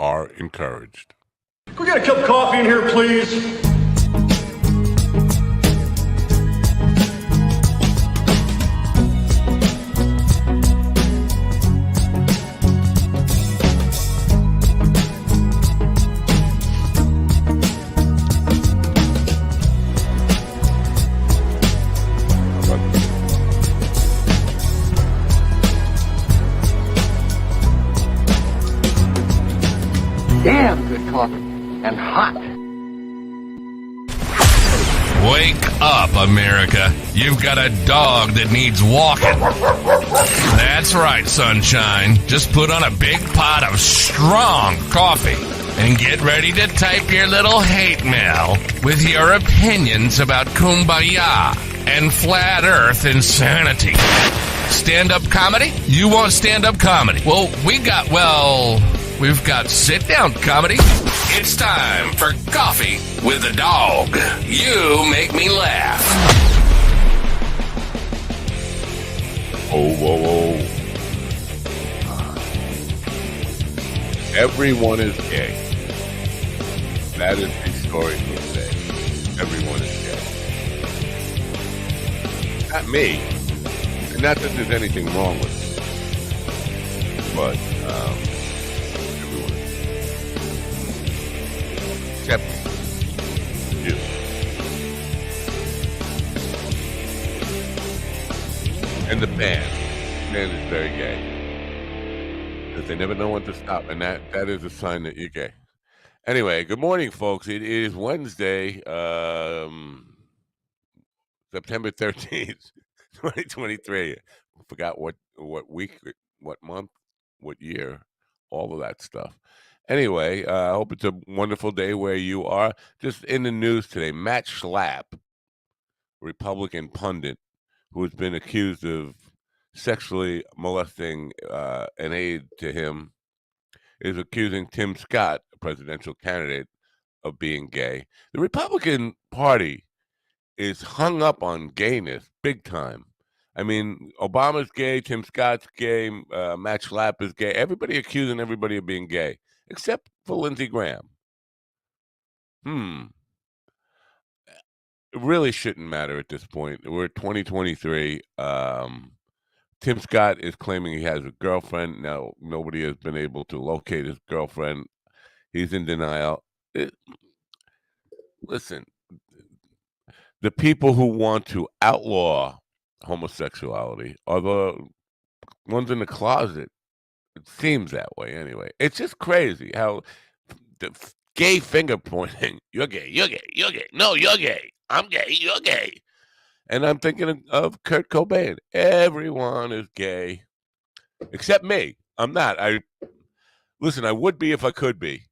are encouraged. Can we get a cup of coffee in here, please? Damn good coffee and hot. Wake up, America. You've got a dog that needs walking. That's right, sunshine. Just put on a big pot of strong coffee and get ready to type your little hate mail with your opinions about kumbaya and flat earth insanity. Stand-up comedy? You want stand-up comedy? Well, we've got sit-down comedy. It's time for Coffee with a Dog. You make me laugh. Oh, whoa, whoa. Everyone is gay. That is the story for today. Everyone is gay. Not me. And not that there's anything wrong with it. But, everyone is gay. Except you. And the band. The band is very gay. Because they never know when to stop. And that is a sign that you're gay. Anyway, good morning, folks. It is Wednesday, September 13th, 2023. Forgot what week, what month, what year, all of that stuff. Anyway, I hope it's a wonderful day where you are. Just in the news today, Matt Schlapp, Republican pundit, who has been accused of sexually molesting an aide to him, is accusing Tim Scott, a presidential candidate, of being gay. The Republican Party is hung up on gayness big time. I mean, Obama's gay, Tim Scott's gay, Matt Schlapp is gay. Everybody accusing everybody of being gay, except for Lindsey Graham. It really shouldn't matter at this point. We're 2023. Tim Scott is claiming he has a girlfriend. Now, nobody has been able to locate his girlfriend. He's in denial. Listen, the people who want to outlaw homosexuality are the ones in the closet. It seems that way anyway. It's just crazy how the gay finger pointing. You're gay, you're gay, you're gay. No, you're gay. I'm gay, you're gay. And I'm thinking of Kurt Cobain. Everyone is gay, except me. I'm not. I would be if I could be.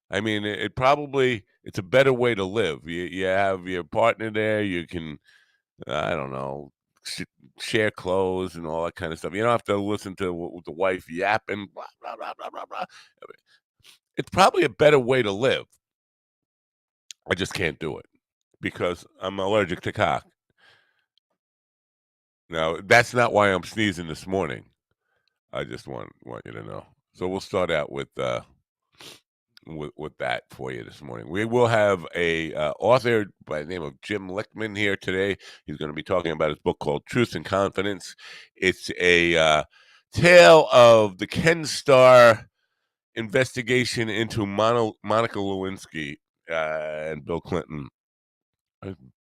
I mean, it's a better way to live. You have your partner there. You can, I don't know, share clothes and all that kind of stuff. You don't have to listen to the wife yapping, blah, blah, blah, blah, blah, blah. It's probably a better way to live. I just can't do it because I'm allergic to cock. Now, that's not why I'm sneezing this morning. I just want you to know. So we'll start out with that for you this morning. We will have a author by the name of Jim Lichtman here today. He's going to be talking about his book called Truth and Confidence. It's a tale of the Ken Starr investigation into Monica Lewinsky and Bill Clinton.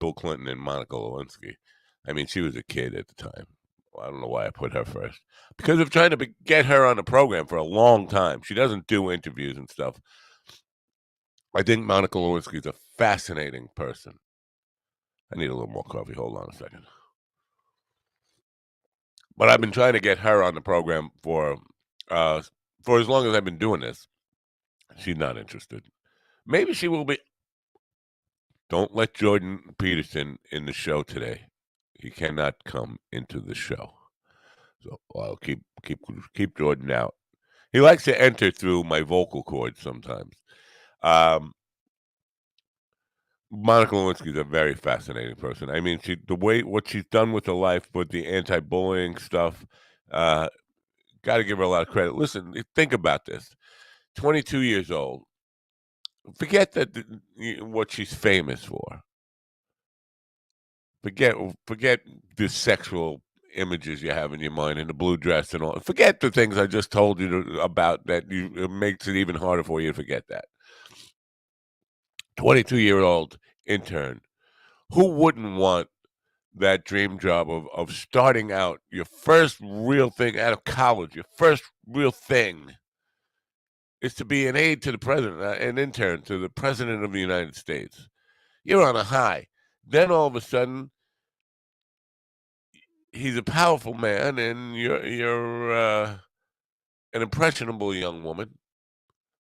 Bill Clinton and Monica Lewinsky. I mean, she was a kid at the time. Well, I don't know why I put her first. Because of trying to get her on the program for a long time. She doesn't do interviews and stuff. I think Monica Lewinsky is a fascinating person. I need a little more coffee. Hold on a second. But I've been trying to get her on the program for as long as I've been doing this. She's not interested. Maybe she will be. Don't let Jordan Peterson in the show today. He cannot come into the show. So I'll keep Jordan out. He likes to enter through my vocal cords sometimes. Monica Lewinsky is a very fascinating person. I mean, what she's done with her life, with the anti-bullying stuff, got to give her a lot of credit. Listen, think about this. 22 years old. Forget that what she's famous for. Forget forget the sexual images you have in your mind and the blue dress and all. Forget the things I just told you about that it makes it even harder for you to forget that. 22-year-old intern. Who wouldn't want that dream job of starting out your first real thing out of college, your first real thing is to be an aide to the president, an intern to the president of the United States. You're on a high. Then all of a sudden, he's a powerful man, and you're an impressionable young woman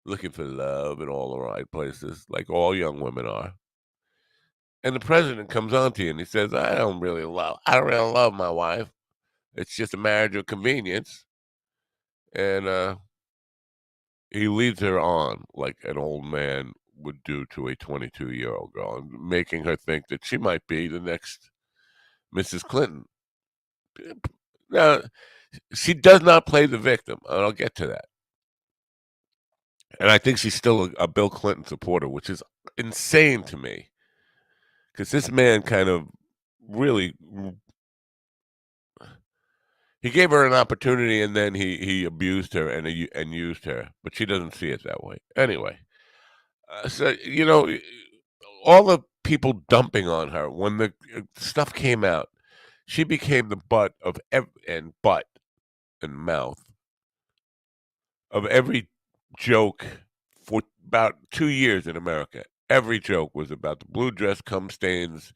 looking for love in all the right places, like all young women are. And the president comes on to you and he says, I don't really love my wife. It's just a marriage of convenience. And he leads her on like an old man would do to a 22-year-old girl, and making her think that she might be the next Mrs. Clinton. Now, she does not play the victim, and I'll get to that. And I think she's still a Bill Clinton supporter, which is insane to me, because this man kind of really he gave her an opportunity, and then he abused her and used her, but she doesn't see it that way. Anyway, so all the people dumping on her when the stuff came out, she became the butt of butt and mouth of every joke for about 2 years in America. Every joke was about the blue dress, cum stains,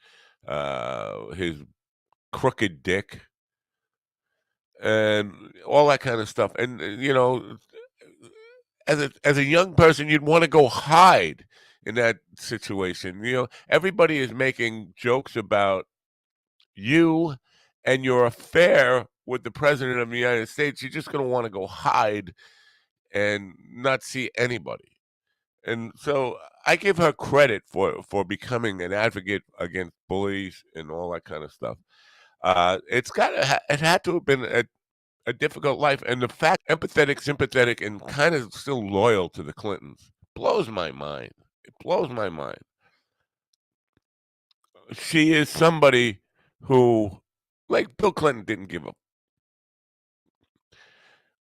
his crooked dick, and all that kind of stuff. And as a young person, you'd want to go hide in that situation. Everybody is making jokes about you and your affair with the president of the United States. You're just going to want to go hide and not see anybody. And so I give her credit for becoming an advocate against bullies and all that kind of stuff. It had to have been a difficult life, and the fact empathetic, sympathetic, and kind of still loyal to the Clintons blows my mind. It blows my mind. She is somebody who, like Bill Clinton, didn't give up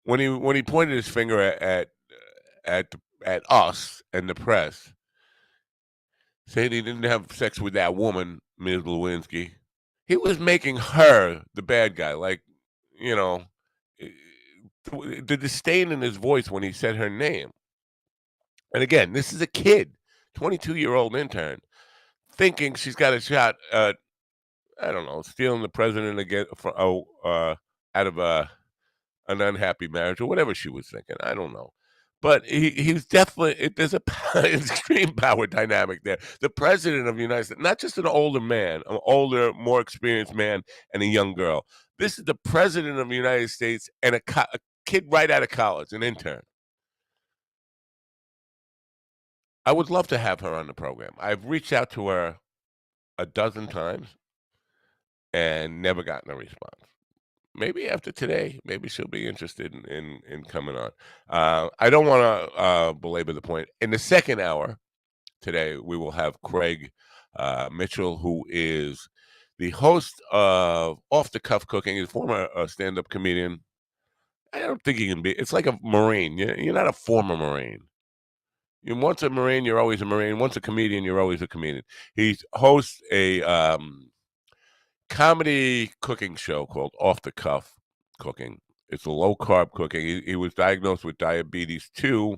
when he pointed his finger at us and the press, saying he didn't have sex with that woman, Ms. Lewinsky. He was making her the bad guy, like you know, eh, the disdain in his voice when he said her name. And again, this is a kid, 22-year-old intern, thinking she's got a shot at, I don't know, stealing the president again out of an unhappy marriage or whatever she was thinking. I don't know. But he was definitely, there's an extreme power dynamic there. The president of the United States, not just an older man, an older, more experienced man and a young girl. This is the president of the United States and a kid right out of college, an intern. I would love to have her on the program. I've reached out to her a dozen times and never gotten a response. Maybe after today, maybe she'll be interested in coming on. I don't want to belabor the point. In the second hour today, we will have Craig Mitchell, who is the host of Off the Cuff Cooking. He's a former stand-up comedian. I don't think he can be. It's like a Marine. You're not a former Marine. You're once a Marine, you're always a Marine. Once a comedian, you're always a comedian. He hosts a comedy cooking show called Off the Cuff Cooking. It's a low carb cooking. He was diagnosed with diabetes 2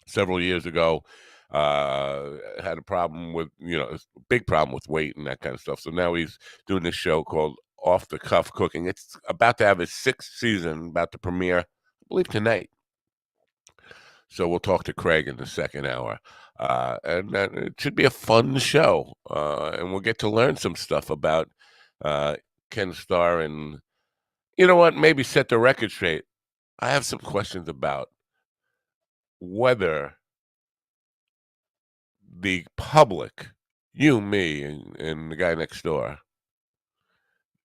several years ago. Had a problem with, a big problem with weight and that kind of stuff. So now he's doing this show called Off the Cuff Cooking. It's about to have its 6th season, about to premiere, I believe, tonight. So we'll talk to Craig in the second hour. And it should be a fun show. And we'll get to learn some stuff about Ken Starr, and you know what? Maybe set the record straight. I have some questions about whether the public, you, me, and the guy next door,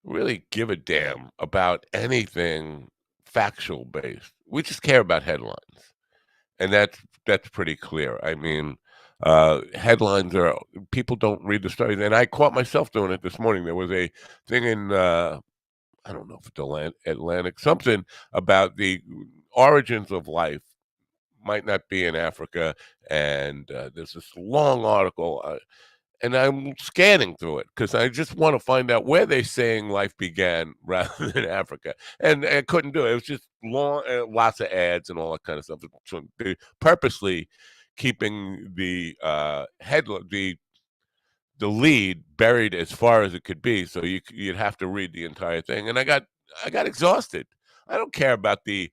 really give a damn about anything factual based. We just care about headlines. and that's pretty clear. I mean, headlines are people don't read the stories, and I caught myself doing it this morning. There was a thing in I don't know if it's Atlantic something about the origins of life might not be in Africa, and there's this long article. And I'm scanning through it because I just want to find out where they're saying life began rather than Africa. And I couldn't do it. It was just long, lots of ads and all that kind of stuff. So they purposely keeping the headline, the lead buried as far as it could be, so you'd have to read the entire thing. And I got exhausted. I don't care about the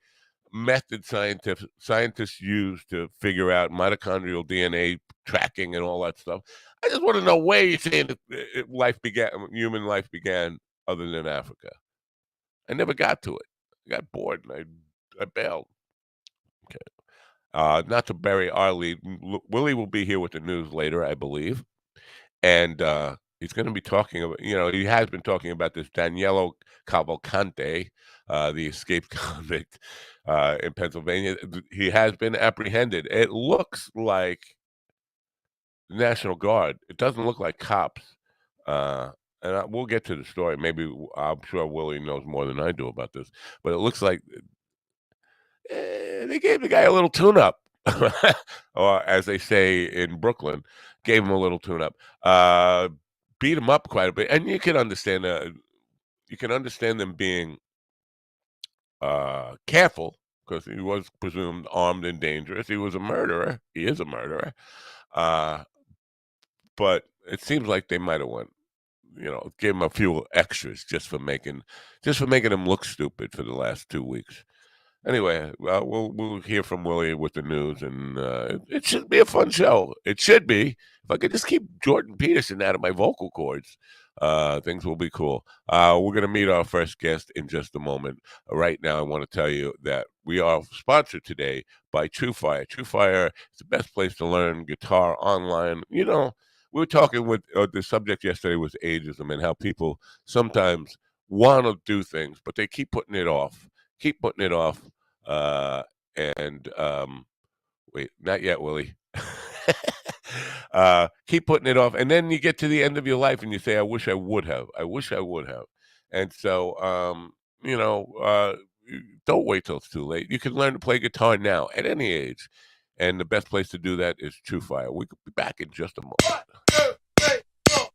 method scientists use to figure out mitochondrial DNA tracking and all that stuff. I just want to know where you're saying that human life began, other than Africa. I never got to it. I got bored and I bailed. Okay. Not to bury our lead, Willie will be here with the news later, I believe, and he's going to be talking about. He has been talking about this Daniello Cavalcante, the escaped convict in Pennsylvania. He has been apprehended. It looks like the National Guard. It doesn't look like cops. We'll get to the story. Maybe I'm sure Willie knows more than I do about this, but it looks like they gave the guy a little tune-up, or as they say in Brooklyn, gave him a little tune-up. Beat him up quite a bit, and you can understand. You can understand them being careful because he was presumed armed and dangerous. He was a murderer. He is a murderer. But it seems like they might have gave him a few extras just for making him look stupid for the last 2 weeks. Anyway, we'll hear from Willie with the news, and it should be a fun show. It should be. If I could just keep Jordan Peterson out of my vocal cords, things will be cool. We're going to meet our first guest in just a moment. Right now, I want to tell you that we are sponsored today by TrueFire. TrueFire is the best place to learn guitar online. We were talking with the subject yesterday was ageism and how people sometimes want to do things, but they keep putting it off. And wait, not yet, Willie. Keep putting it off, and then you get to the end of your life and you say, I wish I would have. And so don't wait till it's too late. You can learn to play guitar now at any age, and the best place to do that is TrueFire. We could be back in just a moment. 1, 2, 3, go.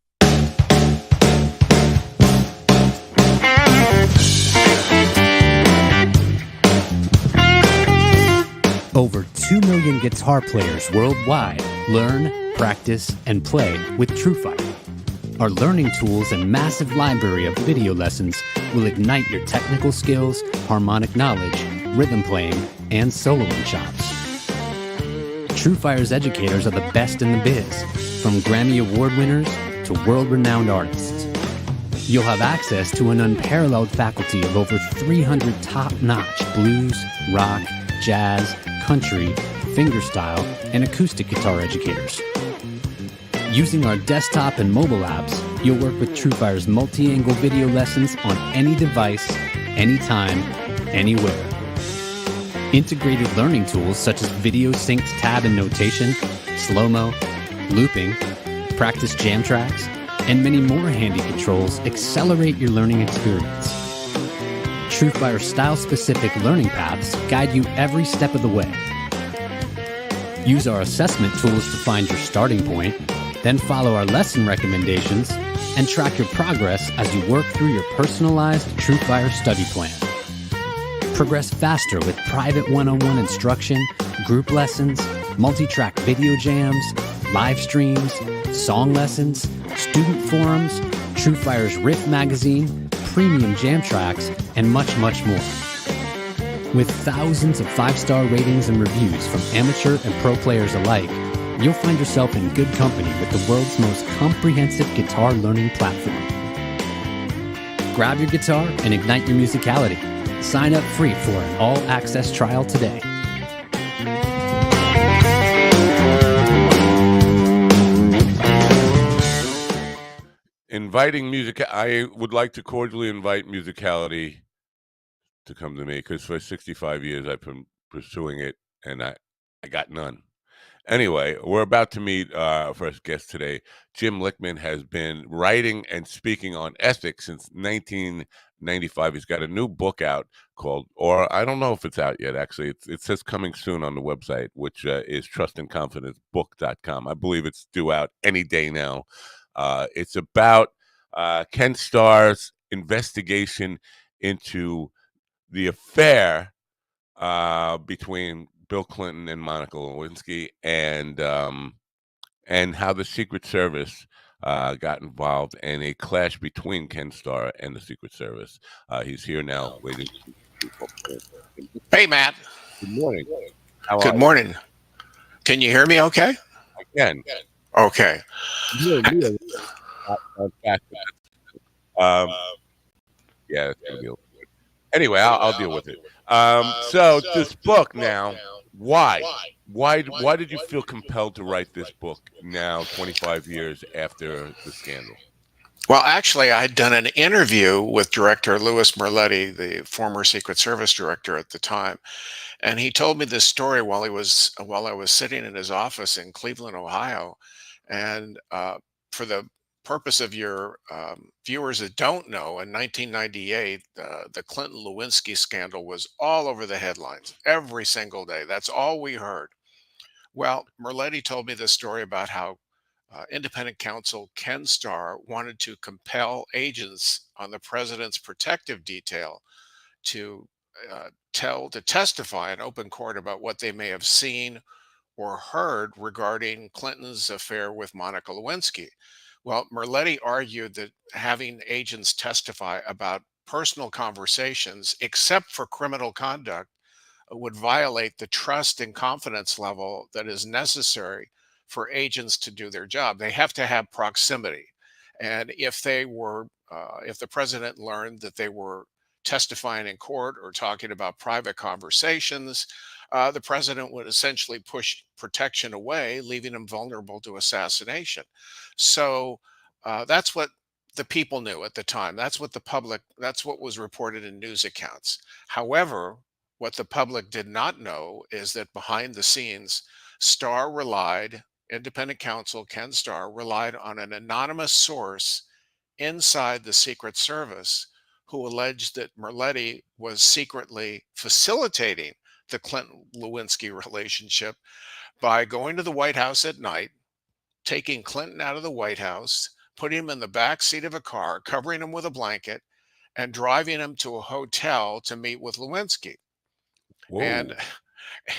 Over 2 million guitar players worldwide learn, practice, and play with TrueFire. Our learning tools and massive library of video lessons will ignite your technical skills, harmonic knowledge, rhythm playing, and soloing chops. TrueFire's educators are the best in the biz, from Grammy Award winners to world-renowned artists. You'll have access to an unparalleled faculty of over 300 top-notch blues, rock, jazz, country, fingerstyle, and acoustic guitar educators. Using our desktop and mobile apps, you'll work with TrueFire's multi-angle video lessons on any device, anytime, anywhere. Integrated learning tools such as video syncs tab and notation, slow-mo, looping, practice jam tracks, and many more handy controls accelerate your learning experience. TrueFire style-specific learning paths guide you every step of the way. Use our assessment tools to find your starting point, then follow our lesson recommendations and track your progress as you work through your personalized TrueFire study plan. Progress faster with private one-on-one instruction, group lessons, multi-track video jams, live streams, song lessons, student forums, TrueFire's Riff magazine, premium jam tracks, and much, much more. With thousands of 5-star ratings and reviews from amateur and pro players alike, you'll find yourself in good company with the world's most comprehensive guitar learning platform. Grab your guitar and ignite your musicality. Sign up free for an all-access trial today. Inviting music. I would like to cordially invite musicality to come to me because for 65 years I've been pursuing it, and I got none. Anyway, we're about to meet our first guest today. Jim Lichtman has been writing and speaking on ethics since 1995. He's got a new book out called, or I don't know if it's out yet, actually. It says coming soon on the website, which is trustandconfidencebook.com. I believe it's due out any day now. It's about Ken Starr's investigation into the affair between Bill Clinton and Monica Lewinsky, and how the Secret Service got involved in a clash between Ken Starr and the Secret Service. He's here now, waiting. Hey, Matt. Good morning. How Good are morning. Can you hear me okay? you? Again. Okay. Um, yeah, it's gonna be. Anyway, I'll deal with it. So this book now, why? Why did you feel compelled to write this book now, 25 years after the scandal? Well, actually, I'd done an interview with director Louis Merletti, the former Secret Service director at the time, and he told me this story while I was sitting in his office in Cleveland, Ohio. And for the purpose of your viewers that don't know, in 1998, the Clinton Lewinsky scandal was all over the headlines every single day. That's all we heard. Well, Merletti told me this story about how independent counsel Ken Starr wanted to compel agents on the president's protective detail to to testify in open court about what they may have seen or heard regarding Clinton's affair with Monica Lewinsky. Well, Merletti argued that having agents testify about personal conversations, except for criminal conduct, would violate the trust and confidence level that is necessary for agents to do their job. They have to have proximity. And if the president learned that they were testifying in court or talking about private conversations, the president would essentially push protection away, leaving him vulnerable to assassination. So that's what the people knew at the time. That's what was reported in news accounts. However, what the public did not know is that behind the scenes, independent counsel Ken Starr relied on an anonymous source inside the Secret Service who alleged that Merletti was secretly facilitating the Clinton Lewinsky relationship by going to the White House at night, taking Clinton out of the White House, putting him in the back seat of a car, covering him with a blanket, and driving him to a hotel to meet with Lewinsky. Whoa.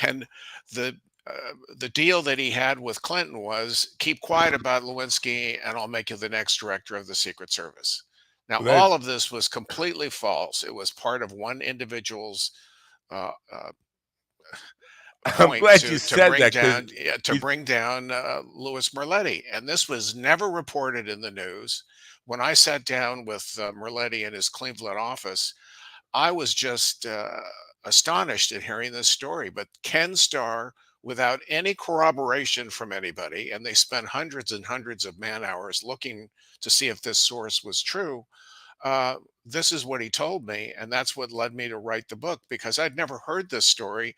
And the the deal that he had with Clinton was keep quiet about Lewinsky and I'll make you the next director of the Secret Service. Now, Well, all of this was completely false. It was part of one individual's uh, uh, I'm point glad you said that because to bring down Louis Merletti, and this was never reported in the news. When I sat down with Merletti in his Cleveland office, I was just astonished at hearing this story. But Ken Starr, without any corroboration from anybody, and they spent hundreds and hundreds of man hours looking to see if this source was true. Uh, this is what he told me, and that's what led me to write the book because I'd never heard this story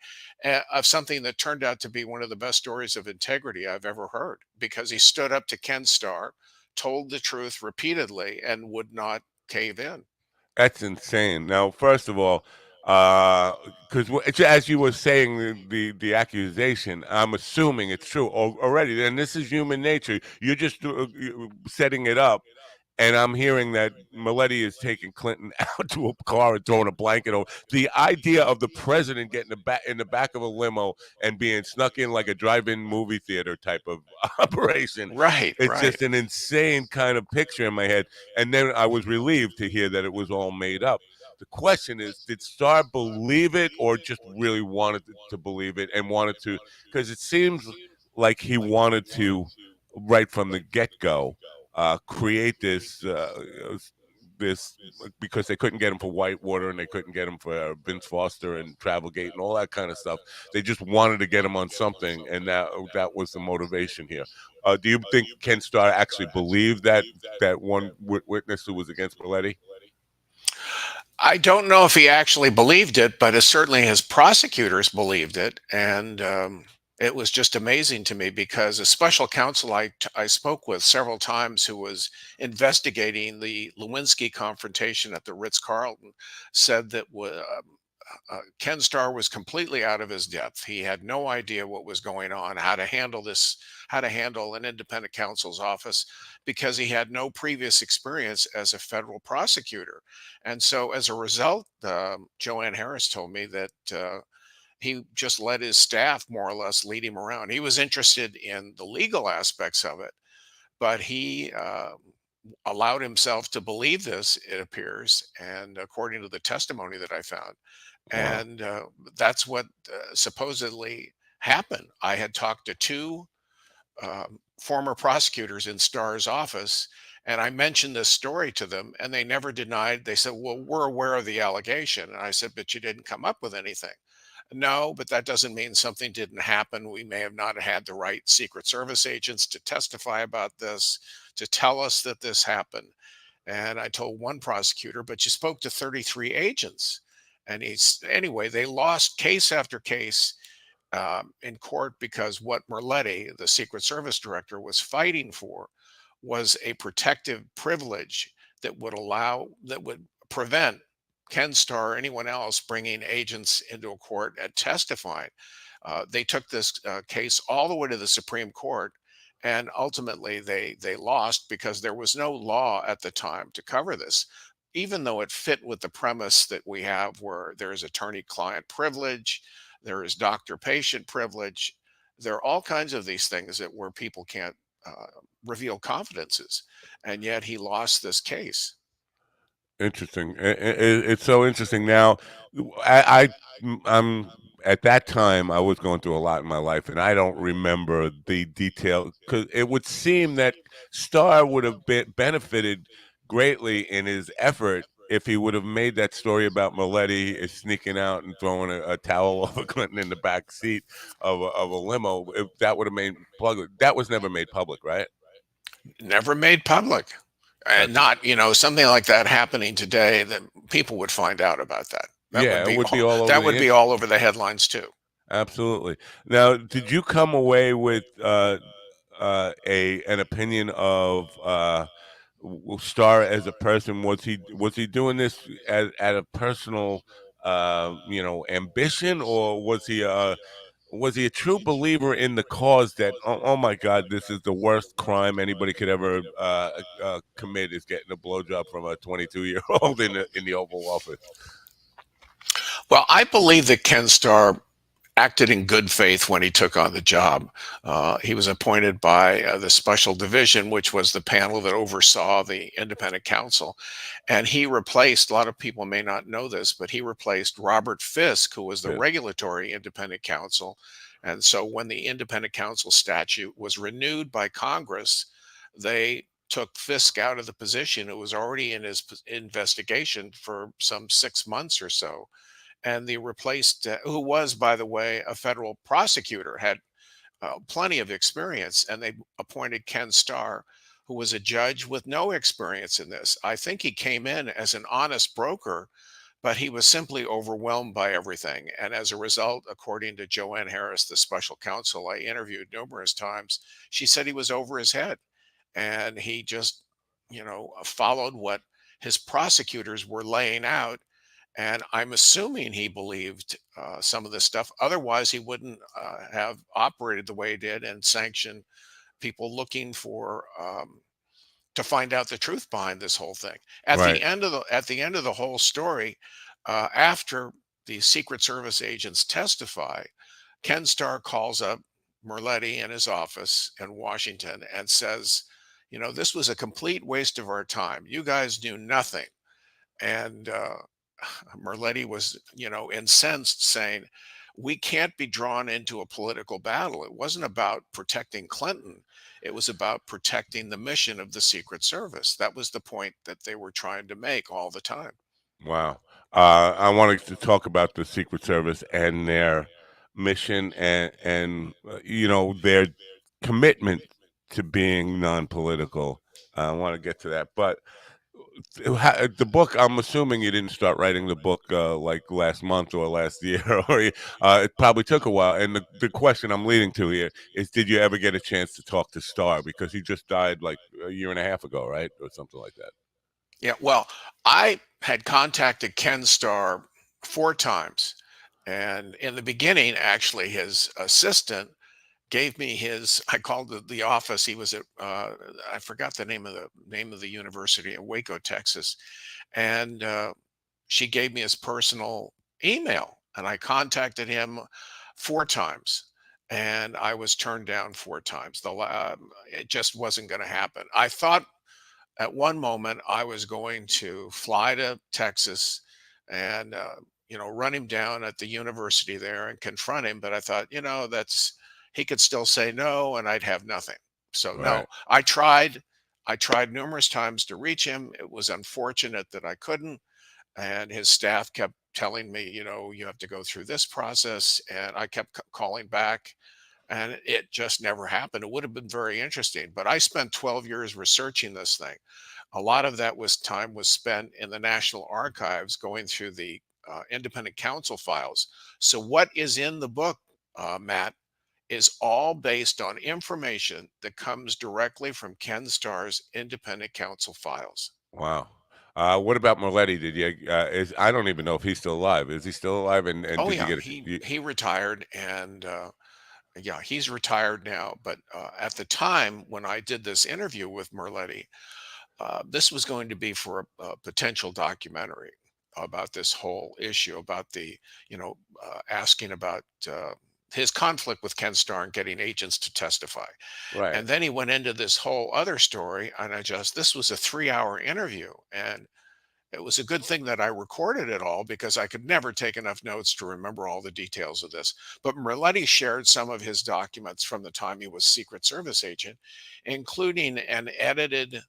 of something that turned out to be one of the best stories of integrity I've ever heard. Because he stood up to Ken Starr, told the truth repeatedly, and would not cave in. that's insane. Now, first of all, because as you were saying the accusation, I'm assuming it's true already. And this is human nature. You're just setting it up. And I'm hearing that Maletti is taking Clinton out to a car and throwing a blanket over. The idea of the president getting in the back of a limo and being snuck in like a drive-in movie theater type of operation. Right, It's right. just an insane kind of picture in my head. And then I was relieved to hear that it was all made up. The question is, did Starr believe it or just really wanted to believe it and wanted to? Because it seems like he wanted to, right from the get-go, create this because they couldn't get him for Whitewater and they couldn't get him for Vince Foster and Travelgate and all that kind of stuff. They just wanted to get him on something, and that was the motivation here. Do you think Ken Starr actually believed that one witness who was against Maletti? I don't know if he actually believed it, but certainly his prosecutors believed it. And It was just amazing to me because a special counsel I spoke with several times who was investigating the Lewinsky confrontation at the Ritz-Carlton said that Ken Starr was completely out of his depth. He had no idea what was going on, how to handle this, how to handle an independent counsel's office, because he had no previous experience as a federal prosecutor. And so, as a result, Joanne Harris told me that he just let his staff more or less lead him around. He was interested in the legal aspects of it, but he allowed himself to believe this, it appears, and according to the testimony that I found. Wow. And that's what supposedly happened. I had talked to two former prosecutors in Starr's office, and I mentioned this story to them, and they never denied. They said, "Well, we're aware of the allegation." And I said, "But you didn't come up with anything." No, but that doesn't mean something didn't happen. We may have not had the right Secret Service agents to testify about this, to tell us that this happened. And I told one prosecutor, but you spoke to 33 agents. And anyway, they lost case after case in court because what Merletti, the Secret Service director, was fighting for was a protective privilege that would prevent Ken Starr or anyone else bringing agents into a court and testifying. They took this case all the way to the Supreme Court, and ultimately they lost because there was no law at the time to cover this. Even though it fit with the premise that we have, where there is attorney-client privilege, there is doctor-patient privilege, there are all kinds of these things that where people can't reveal confidences, and yet he lost this case. Interesting. It's so interesting. Now, I'm at that time I was going through a lot in my life, and I don't remember the detail because it would seem that Starr would have benefited greatly in his effort if he would have made that story about Maletti is sneaking out and throwing a towel over Clinton in the back seat of a limo. If that would have made public, that was never made public, right? Never made public. And That's not, something like that happening today, that people would find out about that. yeah, it would be all over That the would be all over the headlines too. absolutely. Now, did you come away with a an opinion of Starr as a person? Was he doing this at a personal ambition, or was he a true believer in the cause that oh my God, this is the worst crime anybody could ever commit is getting a blowjob from a 22-year-old in the Oval Office? Well, I believe that Ken Starr acted in good faith when he took on the job. He was appointed by the Special Division, which was the panel that oversaw the independent counsel. And he replaced, a lot of people may not know this, but he replaced Robert Fisk, who was the Yeah. regulatory independent counsel. And so when the independent counsel statute was renewed by Congress, they took Fisk out of the position. It was already in his investigation for some 6 months or so, and they replaced who was, by the way, a federal prosecutor, had plenty of experience, and they appointed Ken Starr, who was a judge with no experience in this. I think he came in as an honest broker, but he was simply overwhelmed by everything, and as a result, according to Joanne Harris, the special counsel I interviewed numerous times, she said he was over his head, and he just followed what his prosecutors were laying out, and I'm assuming he believed some of this stuff. Otherwise, he wouldn't have operated the way he did and sanctioned people looking for to find out the truth behind this whole thing. Right. At the end of the whole story, after the Secret Service agents testify, Ken Starr calls up Merletti in his office in Washington and says, this was a complete waste of our time. You guys knew nothing. And Merletti was, incensed, saying, "We can't be drawn into a political battle. It wasn't about protecting Clinton. It was about protecting the mission of the Secret Service." That was the point that they were trying to make all the time. Wow. I wanted to talk about the Secret Service and their mission and their commitment to being non-political. I want to get to that, but The book, I'm assuming you didn't start writing the book like last month or last year, or it probably took a while. And the question I'm leading to here is, did you ever get a chance to talk to Starr, because he just died like a year and a half ago, right, or something like that? Yeah, well, I had contacted Ken Starr 4 times. And in the beginning, actually, his assistant gave me his, I called the office. He was at, I forgot the name of the university in Waco, Texas. And she gave me his personal email. And I contacted him 4 times. And I was turned down 4 times. It just wasn't going to happen. I thought at one moment I was going to fly to Texas and run him down at the university there and confront him. But I thought, that's he could still say no, and I'd have nothing. So no, Right. I tried. I tried numerous times to reach him. It was unfortunate that I couldn't, and his staff kept telling me, you have to go through this process, and I kept calling back, and it just never happened. It would have been very interesting, but I spent 12 years researching this thing. A lot of that was spent in the National Archives going through the independent counsel files. So what is in the book, Matt, is all based on information that comes directly from Ken Starr's independent counsel files. Wow. What about Moletti? Did you? I don't even know if he's still alive. Is he still alive? And Oh did you yeah, get he retired, and yeah, he's retired now. But at the time when I did this interview with Merletti, this was going to be for a potential documentary about this whole issue, about asking about his conflict with Ken Starr and getting agents to testify. right? And then he went into this whole other story, and this was a 3-hour interview. And it was a good thing that I recorded it all, because I could never take enough notes to remember all the details of this. But Merletti shared some of his documents from the time he was Secret Service agent, including an edited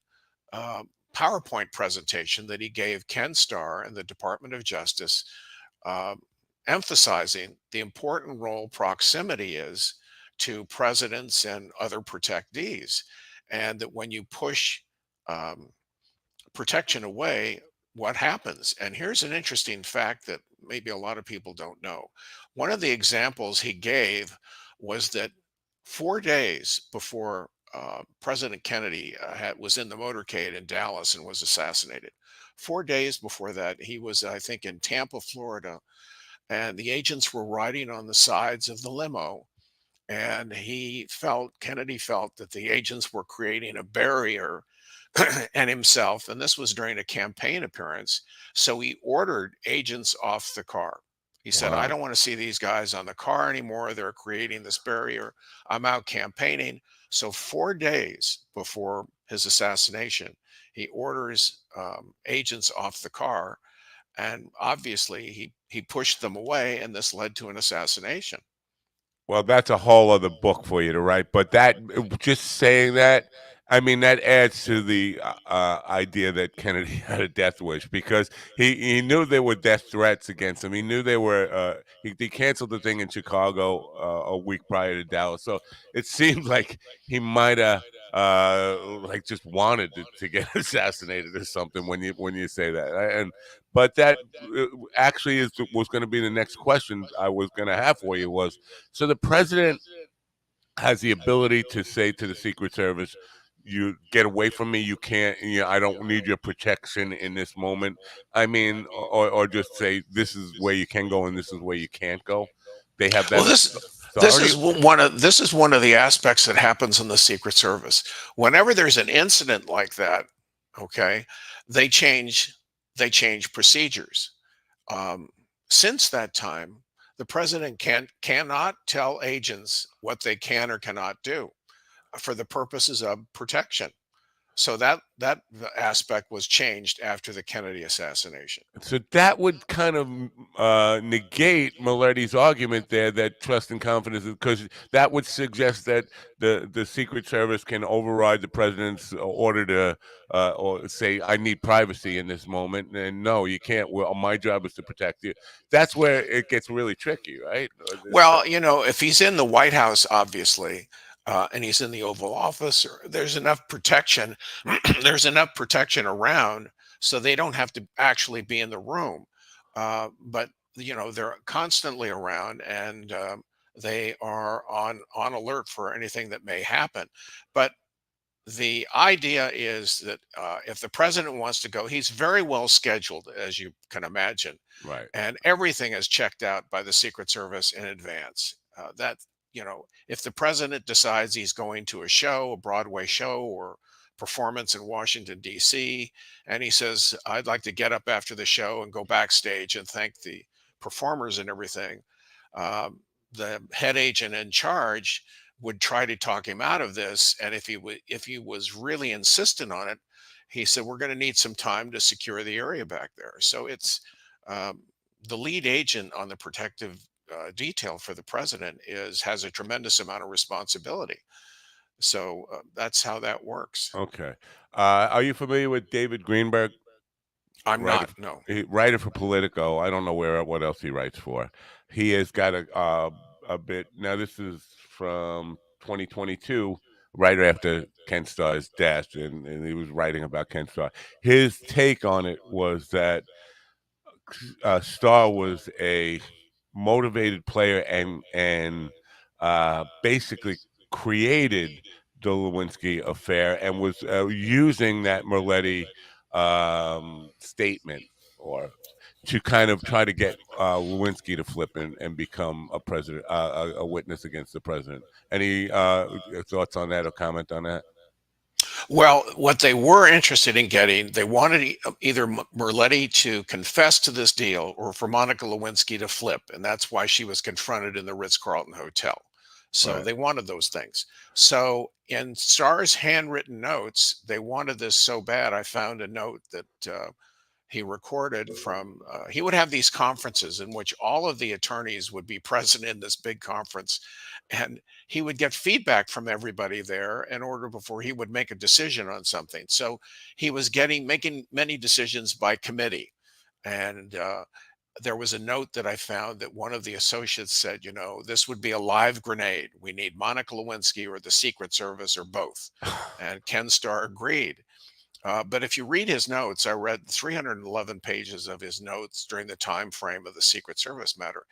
uh, PowerPoint presentation that he gave Ken Starr and the Department of Justice, uh, emphasizing the important role proximity is to presidents and other protectees, and that when you push um, protection away, what happens? And here's an interesting fact that maybe a lot of people don't know. One of the examples he gave was that 4 days before President Kennedy was in the motorcade in Dallas and was assassinated, 4 days before that, he was, I think, in Tampa, Florida, and the agents were riding on the sides of the limo. And Kennedy felt that the agents were creating a barrier and himself, and this was during a campaign appearance. So he ordered agents off the car. He said, I Wow. don't want to see these guys on the car anymore. They're creating this barrier. I'm out campaigning. So 4 days before his assassination, he orders agents off the car. And obviously, he pushed them away, and this led to an assassination. Well, that's a whole other book for you to write. But just saying that, I mean, that adds to the idea that Kennedy had a death wish, because he knew there were death threats against him. He knew there were. He canceled the thing in Chicago a week prior to Dallas, so it seemed like he might have like just wanted to get assassinated or something when you say that. And but that uh, actually was going to be the next question I was going to have for you was, so the president has the ability to say to the Secret Service, "You get away from me. You can't. I don't need your protection in this moment." I mean, or just say, "This is where you can go, and this is where you can't go." They have Well, that this authority. is one of the aspects that happens in the Secret Service. Whenever there's an incident like that, okay, they change they change procedures. Um, since that time, the president cannot tell agents what they can or cannot do for the purposes of protection. So that aspect was changed after the Kennedy assassination. So that would kind of negate Milletti's argument there that trust and confidence, because that would suggest that the Secret Service can override the president's order to or say, "I need privacy in this moment," and no, you can't. Well, my job is to protect you. That's where it gets really tricky, right? Well, if he's in the White House, obviously, and he's in the Oval Office, there's enough protection. There's enough protection around so they don't have to actually be in the room. But they're constantly around, and they are on alert for anything that may happen. But the idea is that if the president wants to go, he's very well scheduled, as you can imagine, Right. and everything is checked out by the Secret Service in advance. If the president decides he's going to a show, a Broadway show or performance in Washington, D.C., and he says, I'd like to get up after the show and go backstage and thank the performers and everything, the head agent in charge would try to talk him out of this. And if he was really insistent on it, he said, we're going to need some time to secure the area back there. So it's um, the lead agent on the protective detail for the president has a tremendous amount of responsibility. So that's how that works. Okay. Are you familiar with David Greenberg? I'm Writer, not. No. writer for Politico. I don't know what else he writes for. He has got a bit. Now this is from 2022, right after Ken Starr's death, and he was writing about Ken Starr. His take on it was that Starr was a motivated player and basically created the Lewinsky affair and was using that Merletti statement or to kind of try to get Lewinsky to flip and become a president, a witness against the president. Any thoughts on that or comment on that? Well, what they were interested in getting, they wanted either Merletti to confess to this deal or for Monica Lewinsky to flip. And that's why she was confronted in the Ritz-Carlton Hotel. So Right. they wanted those things. So in Starr's handwritten notes, they wanted this so bad. I found a note that he recorded from, he would have these conferences in which all of the attorneys would be present in this big conference. And he would get feedback from everybody there in order before he would make a decision on something. So he was making many decisions by committee. And there was a note that I found that one of the associates said, this would be a live grenade. We need Monica Lewinsky or the Secret Service or both. And Ken Starr agreed. But if you read his notes, I read 311 pages of his notes during the time frame of the Secret Service matter.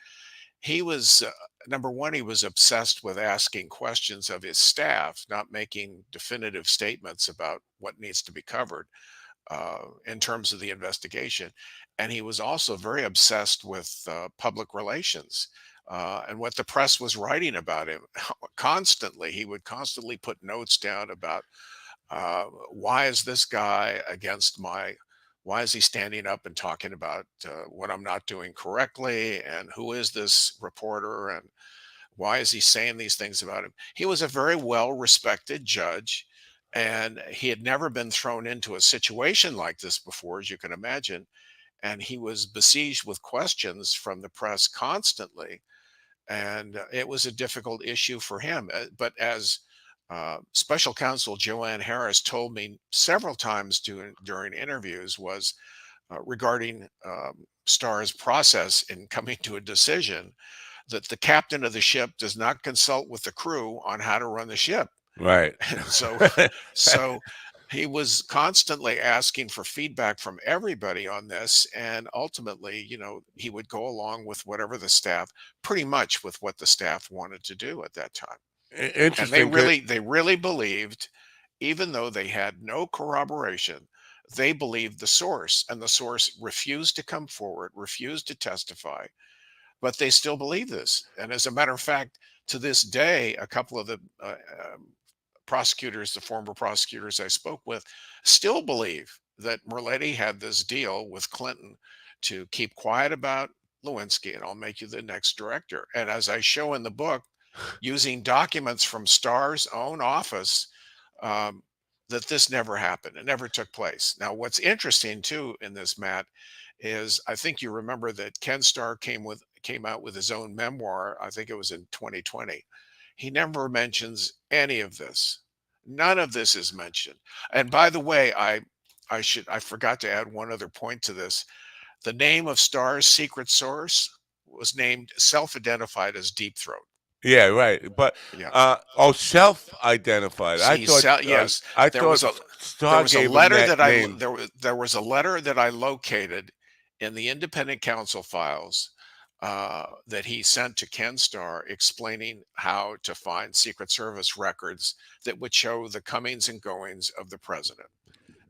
He was number one, he was obsessed with asking questions of his staff, not making definitive statements about what needs to be covered in terms of the investigation. And he was also very obsessed with public relations and what the press was writing about him constantly. He would constantly put notes down about why is this guy why is he standing up and talking about what I'm not doing correctly? And who is this reporter? And why is he saying these things about him? He was a very well respected judge, and he had never been thrown into a situation like this before, as you can imagine. And he was besieged with questions from the press constantly. And it was a difficult issue for him. But as special counsel Joanne Harris told me several times during interviews was regarding Starr's process in coming to a decision that the captain of the ship does not consult with the crew on how to run the ship. Right. And so he was constantly asking for feedback from everybody on this. And ultimately, he would go along with whatever pretty much with what the staff wanted to do at that time. And Interesting. they really believed, even though they had no corroboration, they believed the source, and the source refused to come forward, refused to testify, but they still believe this. And as a matter of fact, to this day, a couple of the prosecutors, the former prosecutors I spoke with, still believe that Merletti had this deal with Clinton to keep quiet about Lewinsky, and I'll make you the next director. And as I show in the book, using documents from Starr's own office, that this never happened. It never took place. Now, what's interesting too in this, Matt, is I think you remember that Ken Starr came out with his own memoir. I think it was in 2020. He never mentions any of this. None of this is mentioned. And by the way, I forgot to add one other point to this. The name of Starr's secret source was named self-identified as Deep Throat. Yeah, right. But Yeah. self-identified. Yes, I there thought There Starr was a gave him letter that that name. there was a letter that I located in the independent counsel files that he sent to Ken Starr explaining how to find Secret Service records that would show the comings and goings of the president.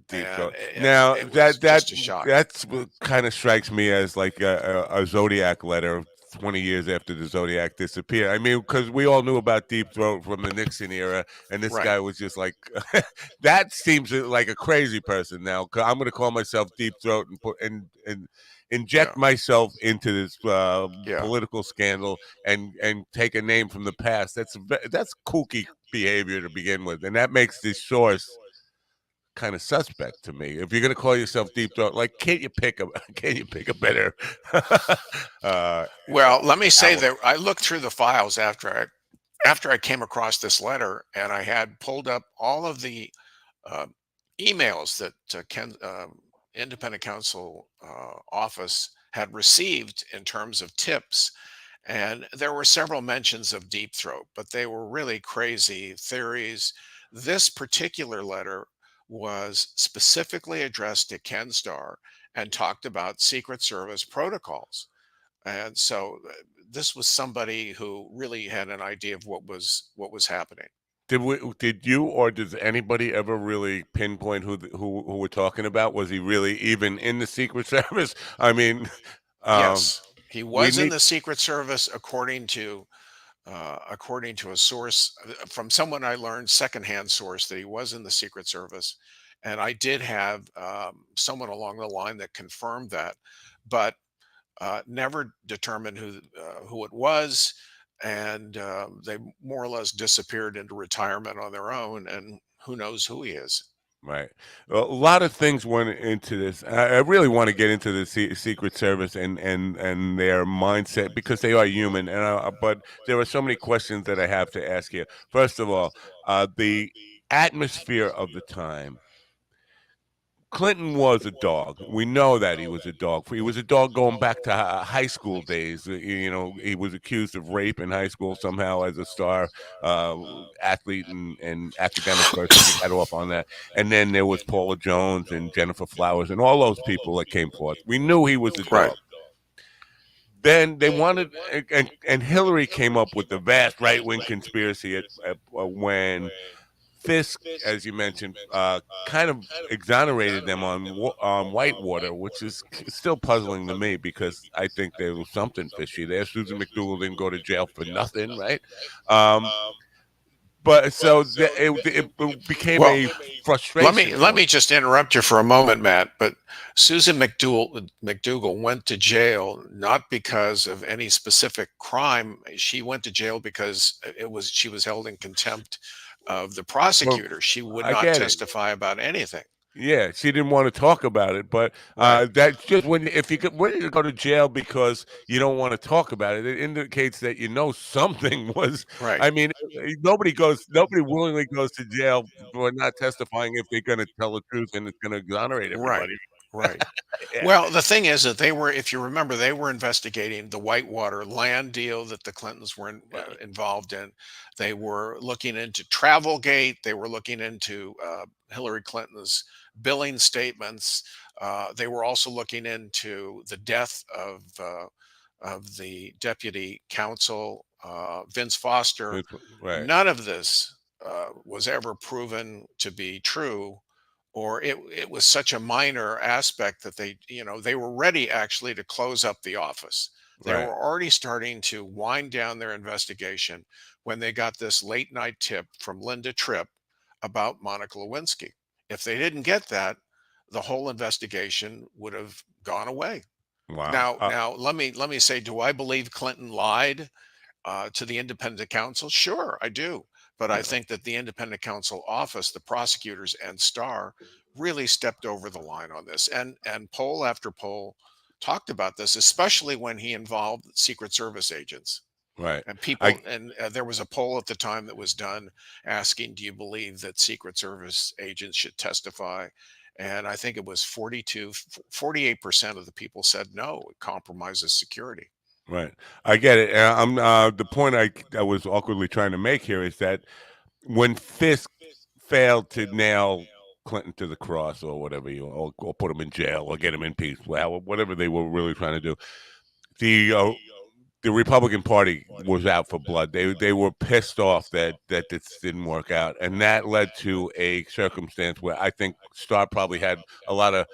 Deep And Throat. Now it was just a shock. that's what kind of strikes me as like a Zodiac letter 20 years after the Zodiac disappeared. I mean, because we all knew about Deep Throat from the Nixon era, and this Right. guy was just like, that seems like a crazy person now. I'm going to call myself Deep Throat and put and Yeah. inject myself into this Yeah. political scandal and take a name from the past. That's kooky behavior to begin with, and that makes this source kind of suspect to me. If you're going to call yourself Deep Throat, like, can't you pick a can you pick a better uh, Well, let me say outlet? that I looked through the files after I came across this letter, and I had pulled up all of the uh, emails that Ken independent counsel office had received in terms of tips. And there were several mentions of deep throat, but they were really crazy theories. This particular letter was specifically addressed to Ken Starr and talked about Secret Service protocols. And so this was somebody who really had an idea of what was happening. Did you or does anybody ever really pinpoint who we're talking about? Was he really even in the Secret Service? I mean, um, Yes, he we was in need the Secret Service according to a source from someone I learned secondhand source that he was in the Secret Service, and I did have someone along the line that confirmed that, but never determined who it was, and they more or less disappeared into retirement on their own, and who knows who he is. right. A lot of things went into this. I really want to get into the Secret Service and their mindset because they are human. But there are so many questions that I have to ask you. First of all, the atmosphere of the time. Clinton was a dog. We know that he was a dog. He was a dog going back to high school days. You know, he was accused of rape in high school somehow as a star uh, athlete and academic person. He got off on that. And then there was Paula Jones and Jennifer Flowers and all those people that came forth. We knew he was a Right. dog. Then they wanted, and Hillary came up with the vast right wing conspiracy when Fisk, as you mentioned, kind of exonerated them on Whitewater, which is still puzzling to me because I think there was something fishy there. Susan McDougal didn't go to jail for nothing, right? Um, but so it became Well, a let me frustration let point. me just interrupt you for a moment, Matt. But Susan McDougal went to jail not because of any specific crime. She went to jail because she was held in contempt of the Well, prosecutor. She would I not get it. testify about anything. Yeah, she didn't want to talk about it, but Right. that's just if you could when you go to jail because you don't want to talk about it, it indicates that you know something was. Right. I mean, nobody willingly goes to jail for not testifying if they're going to tell the truth and it's going to exonerate Right. everybody. Right. Yeah, Well, the thing is that if you remember, they were investigating the Whitewater land deal that the Clintons were right, involved in. They were looking into Travelgate. They were looking into Hillary Clinton's billing statements. They were also looking into the death of the deputy counsel, Vince Foster. right, None of this was ever proven to be true, or it was such a minor aspect that they were ready actually to close up the office. They right, were already starting to wind down their investigation when they got this late night tip from Linda Tripp about Monica Lewinsky. If they didn't get that, the whole investigation would have gone away. wow, Now let me say, do I believe Clinton lied to the independent counsel? Sure, I do. But I yeah, think that the independent counsel office, the prosecutors and Starr, really stepped over the line on this. And poll after poll talked about this, especially when he involved Secret Service agents right. and people. I And there was a poll at the time that was done asking, "Do you believe that Secret Service agents should testify?" And I think it was 48% of the people said no, it compromises security. Right. I get it. The point I was awkwardly trying to make here is that when Fisk failed to nail Clinton to the cross or whatever or put him in jail or get him impeached. Well, whatever they were really trying to do. The Republican Party was out for blood. They were pissed off that this didn't work out, and that led to a circumstance where I think Starr probably had a lot of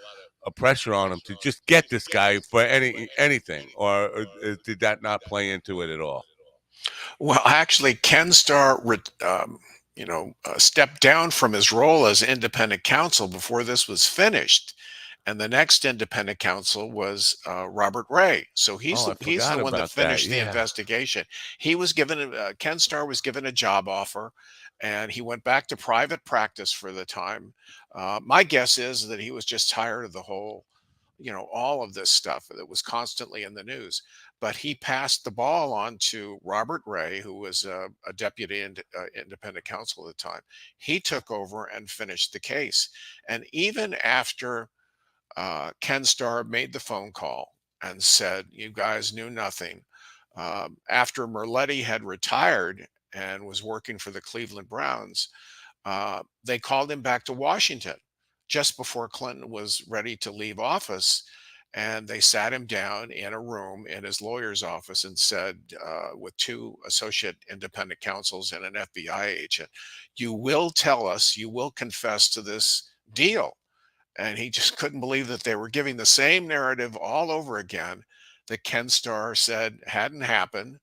pressure on him to just get this guy for anything, or did that not play into it at all? Well, actually, Ken Starr, stepped down from his role as independent counsel before this was finished, and the next independent counsel was Robert Ray. So Oh, I he's the forgot one that about that. finished the Yeah, investigation. Ken Starr was given a job offer, and he went back to private practice for the time. My guess is that he was just tired of the whole, all of this stuff that was constantly in the news. But he passed the ball on to Robert Ray, who was a deputy independent counsel at the time. He took over and finished the case. And even after Ken Starr made the phone call and said, "You guys knew nothing," after Merletti had retired and was working for the Cleveland Browns, they called him back to Washington just before Clinton was ready to leave office. And they sat him down in a room in his lawyer's office and said, with two associate independent counsels and an FBI agent, "You will tell us, you will confess to this deal." And he just couldn't believe that they were giving the same narrative all over again that Ken Starr said hadn't happened,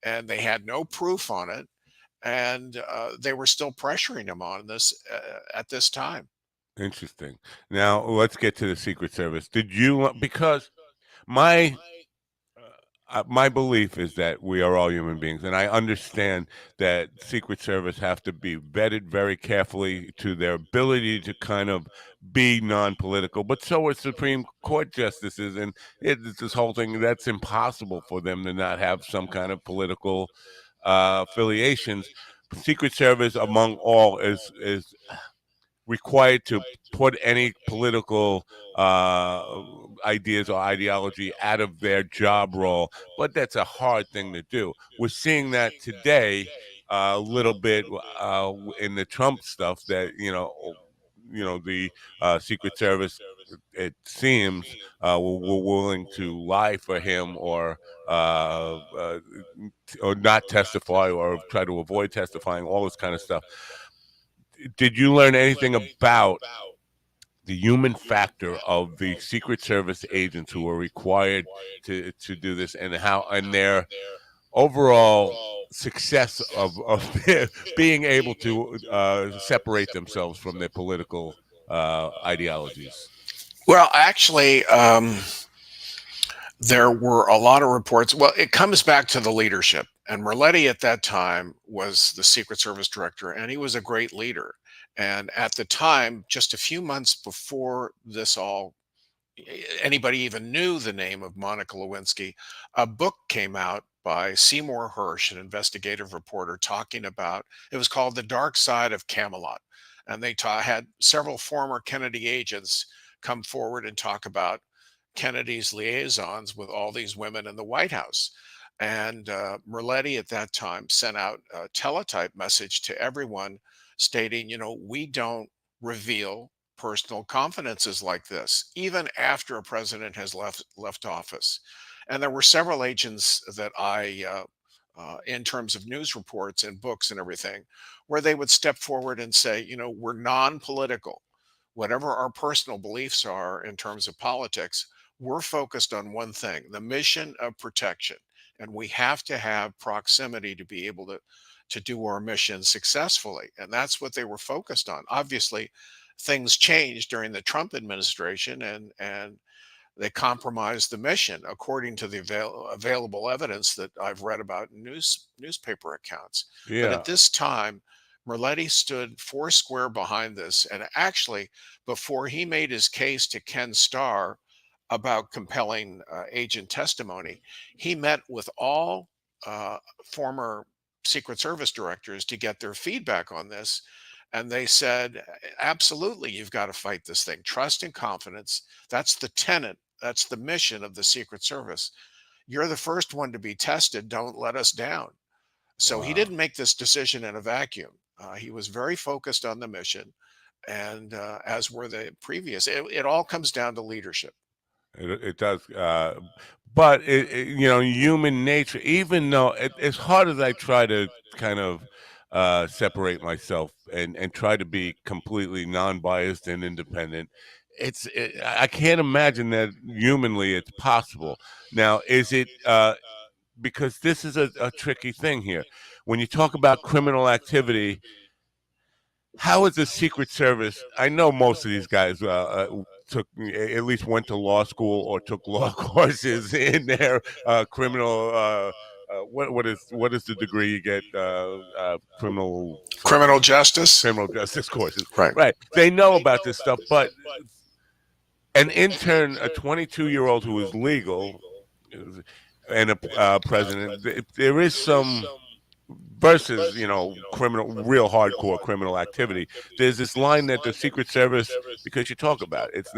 and they had no proof on it, and they were still pressuring him on this at this time. interesting. Now let's get to the Secret Service. Did you because my my belief is that we are all human beings, and I understand that Secret Service have to be vetted very carefully to their ability to kind of be non-political. But so are Supreme Court justices, and it's this whole thing that's impossible for them to not have some kind of political affiliations. Secret Service, among all, is required to put any political ideas or ideology out of their job role, but that's a hard thing to do. We're seeing that today a little bit in the Trump stuff that the Secret Service, it seems, were willing to lie for him uh, uh, or not testify or try to avoid testifying, all this kind of stuff. Did you learn anything about the human factor of the Secret Service agents who are required to do this, and how and their overall success of being able to separate themselves from their political ideologies? Well, actually, there were a lot of reports. Well, it comes back to the leadership. And Merletti at that time was the Secret Service director, and he was a great leader. And at the time, just a few months before this all anybody even knew the name of Monica Lewinsky, a book came out by Seymour Hersh, an investigative reporter, talking about it was called The Dark Side of Camelot. And they had several former Kennedy agents come forward and talk about Kennedy's liaisons with all these women in the White House. And Merletti at that time sent out a teletype message to everyone stating, we don't reveal personal confidences like this, even after a president has left office. And there were several agents that in terms of news reports and books and everything, where they would step forward and say, we're non-political. Whatever our personal beliefs are in terms of politics, we're focused on one thing: the mission of protection. And we have to have proximity to be able to do our mission successfully. And that's what they were focused on. Obviously, things changed during the Trump administration, and they compromised the mission, according to the available evidence that I've read about in newspaper accounts. But Yeah. at this time, Merletti stood foursquare behind this. And actually, before he made his case to Ken Starr about compelling agent testimony, he met with all former Secret Service directors to get their feedback on this. And they said, absolutely, you've got to fight this thing. Trust and confidence. That's the tenet. That's the mission of the Secret Service. You're the first one to be tested. Don't let us down. So he Wow. didn't make this decision in a vacuum. He was very focused on the mission. and as were the previous. It all comes down to leadership. It does, but human nature. Even though as hard as I try to kind of separate myself and try to be completely non-biased and independent, I can't imagine that humanly it's possible. Now, is it because this is a tricky thing here when you talk about criminal activity? How is the Secret Service? I know most of these guys took at least went to law school or took law courses in their criminal. What is the degree you get? Criminal Criminal something, justice, criminal justice courses, right? right? They know about this stuff, but an intern, a 22-year-old who is legal, and a president, there is some versus criminal, real hardcore criminal activity. There's this line that the Secret Service, because you talk about it,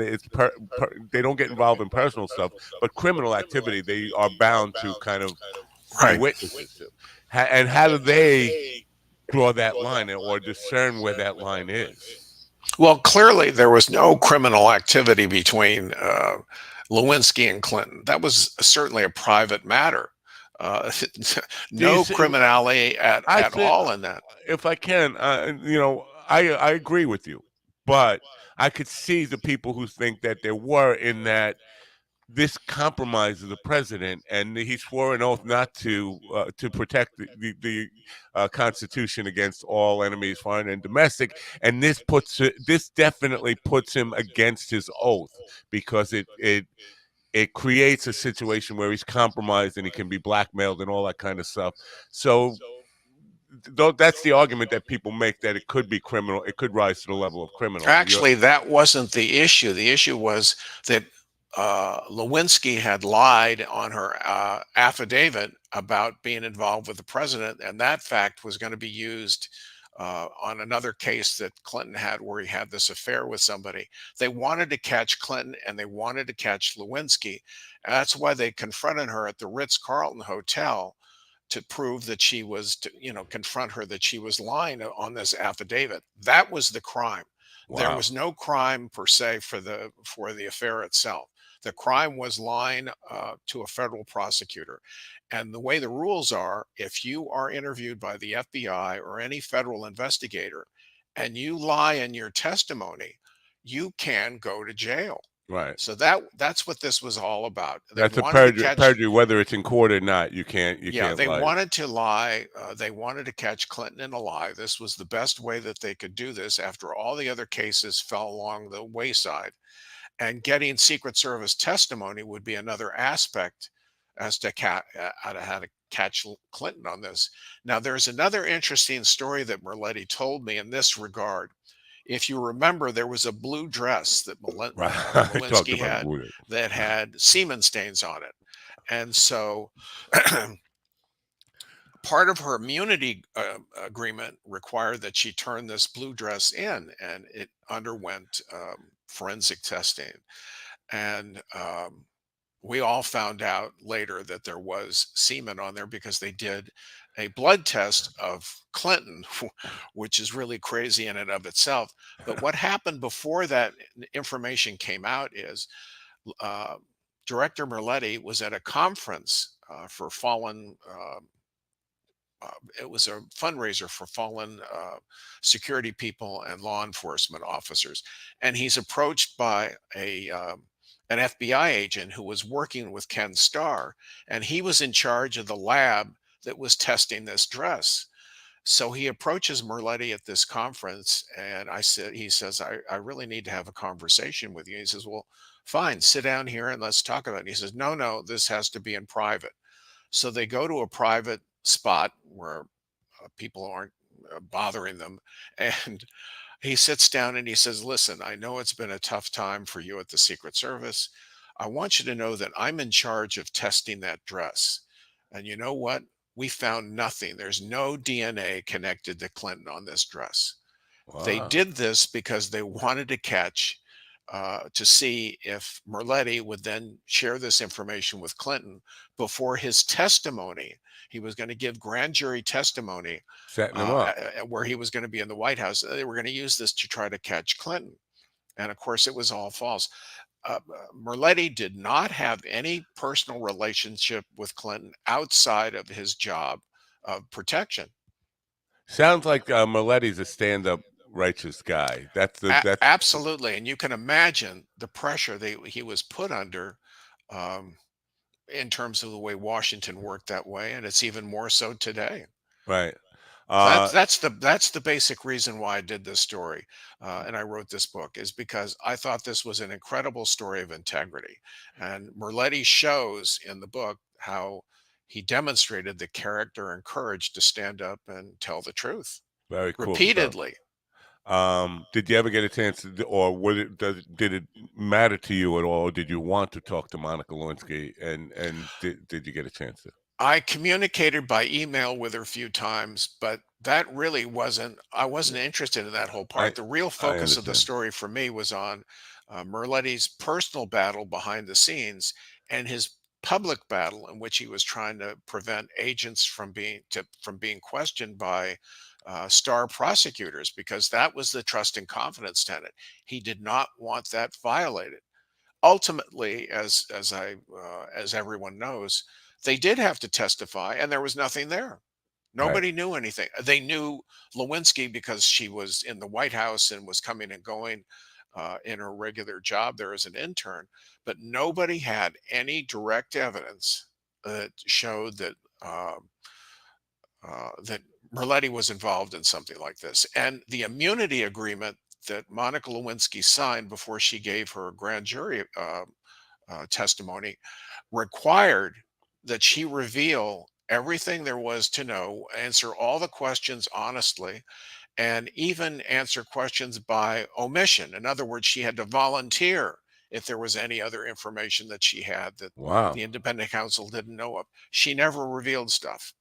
they don't get involved in personal stuff, but criminal activity they are bound to kind of be Right. witnesses to. And how do they draw that line or discern where that line is? Well, clearly there was no criminal activity between Lewinsky and Clinton. That was certainly a private matter. Uh, Do you no see? criminality I at think, all in that. if I can, I agree with you, but I could see the people who think that there were in that this compromises the president, and he swore an oath not to protect the Constitution against all enemies, foreign and domestic. And this definitely puts him against his oath because it creates a situation where he's compromised and he can be blackmailed and all that kind of stuff. So though that's the argument that people make, that it could be criminal, it could rise to the level of criminal. Actually, that wasn't the issue. The issue was that Lewinsky had lied on her affidavit about being involved with the president, and that fact was going to be used on another case that Clinton had where he had this affair with somebody. They wanted to catch Clinton and they wanted to catch Lewinsky. And that's why they confronted her at the Ritz-Carlton Hotel to prove that she was, confront her that she was lying on this affidavit. That was the crime. There Wow. was no crime per se for the affair itself. The crime was lying to a federal prosecutor. And the way the rules are, if you are interviewed by the FBI or any federal investigator and you lie in your testimony, you can go to jail. Right. So that's what this was all about. They That's a wanted to catch perjury, whether it's in court or not. You Yeah, can't they lie. wanted to lie. They wanted to catch Clinton in a lie. This was the best way that they could do this after all the other cases fell along the wayside. And getting Secret Service testimony would be another aspect as to how to catch Clinton on this. Now, there's another interesting story that Merletti told me in this regard. If you remember, there was a blue dress that Right. I talked Lewinsky about had it. that had semen stains on it. And so part of her immunity agreement required that she turn this blue dress in, and it underwent forensic testing. And we all found out later that there was semen on there because they did a blood test of Clinton, which is really crazy in and of itself. But what happened before that information came out is uh, Director Merletti was at a conference for fallen. It was a fundraiser for fallen security people and law enforcement officers, and he's approached by an FBI agent who was working with Ken Starr, and he was in charge of the lab that was testing this dress. So he approaches Merletti at this conference, and he says, I really need to have a conversation with you. He says, well, fine, sit down here and let's talk about it. And he says, no, this has to be in private. So they go to a private spot where people aren't bothering them. And he sits down and he says, listen, I know it's been a tough time for you at the Secret Service. I want you to know that I'm in charge of testing that dress. And you know what? We found nothing. There's no DNA connected to Clinton on this dress. They Wow. did this because they wanted to catch to see if Merletti would then share this information with Clinton before his testimony. He was going to give grand jury testimony Setting him up. where he was going to be in the White House. They were going to use this to try to catch Clinton. And of course, it was all false. Merletti did not have any personal relationship with Clinton outside of his job of protection. Sounds like Milletti's a stand-up righteous guy. That's Absolutely. And you can imagine the pressure he was put under um, in terms of the way Washington worked that way. And it's even more so today. right. That's the basic reason why I did this story, and I wrote this book, is because I thought this was an incredible story of integrity, and Merletti shows in the book how he demonstrated the character and courage to stand up and tell the truth Very cool stuff. repeatedly. Did you ever get a chance to, or did it matter to you at all? Did you want to talk to Monica Lewinsky, and did you get a chance to? I communicated by email with her a few times, but that really I wasn't interested in that whole I part. The real I focus of the understand. story for me was on Merletti's personal battle behind the scenes and his public battle in which he was trying to prevent agents from being questioned by star prosecutors, because that was the trust and confidence tenet. He did not want that violated. Ultimately, as everyone knows, they did have to testify, and there was nothing there. Right. Nobody knew anything. They knew Lewinsky because she was in the White House and was coming and going in her regular job there as an intern, but nobody had any direct evidence that showed that Merletti was involved in something like this. And the immunity agreement that Monica Lewinsky signed before she gave her grand jury testimony required that she reveal everything there was to know, answer all the questions honestly, and even answer questions by omission. In other words, she had to volunteer if there was any other information that she had that Wow. the independent counsel didn't know of. She never revealed stuff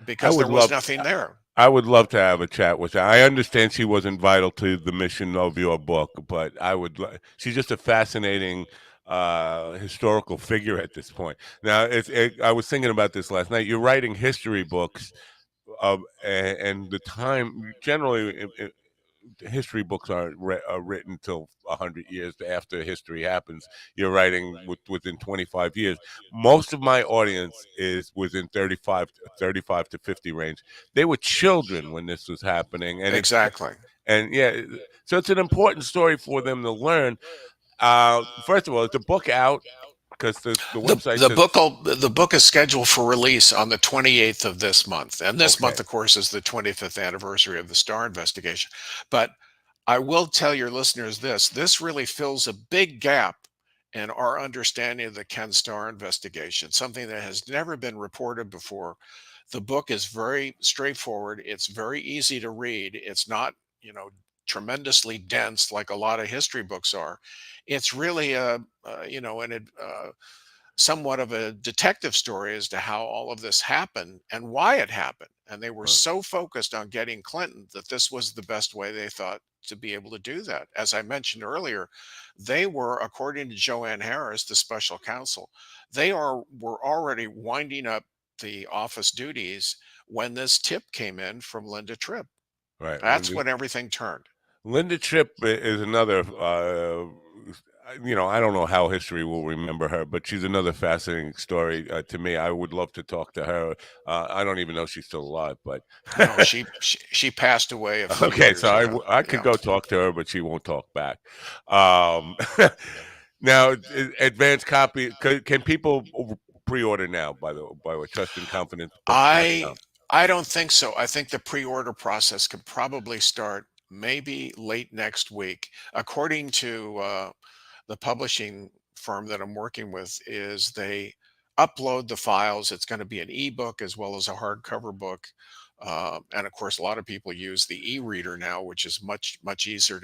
I because would there was love nothing there. I would love to have a chat with her. I understand she wasn't vital to the mission of your book, but she's just a fascinating historical figure at this point. Now, I was thinking about this last night. You're writing history books and the time generally history books are written till 100 years after history happens. You're writing within 25 years. Most of my audience is within 35 to 50 range. They were children when this was happening, Exactly. and yeah, so it's an important story for them to learn. First of all, is the book out? Because the The website the says book the book is scheduled for release on the 28th of this month. And this okay. month, of course, is the 25th anniversary of the Starr investigation. But I will tell your listeners this really fills a big gap in our understanding of the Ken Starr investigation, something that has never been reported before. The book is very straightforward. It's very easy to read. It's not, tremendously dense like a lot of history books are. It's really somewhat of a detective story as to how all of this happened and why it happened. And they were so focused on getting Clinton that this was the best way they thought to be able to do that. As I mentioned earlier, they were, according to Joanne Harris, the special counsel, were already winding up the office duties when this tip came in from Linda Tripp. Right. That's when everything turned. Linda Tripp is another, I don't know how history will remember her, but she's another fascinating story to me. I would love to talk to her. I don't even know if she's still alive, but No, she passed away a few okay, years so ago. I could Yeah. go talk to her, but she won't talk back. Um, now, advanced copy, can people pre-order now by the way, I trustandconfidence.com? I don't think so. I think the pre-order process could probably start maybe late next week. According to the publishing firm that I'm working with, is they upload the files. It's going to be an ebook as well as a hardcover book. And of course, a lot of people use the e-reader now, which is much easier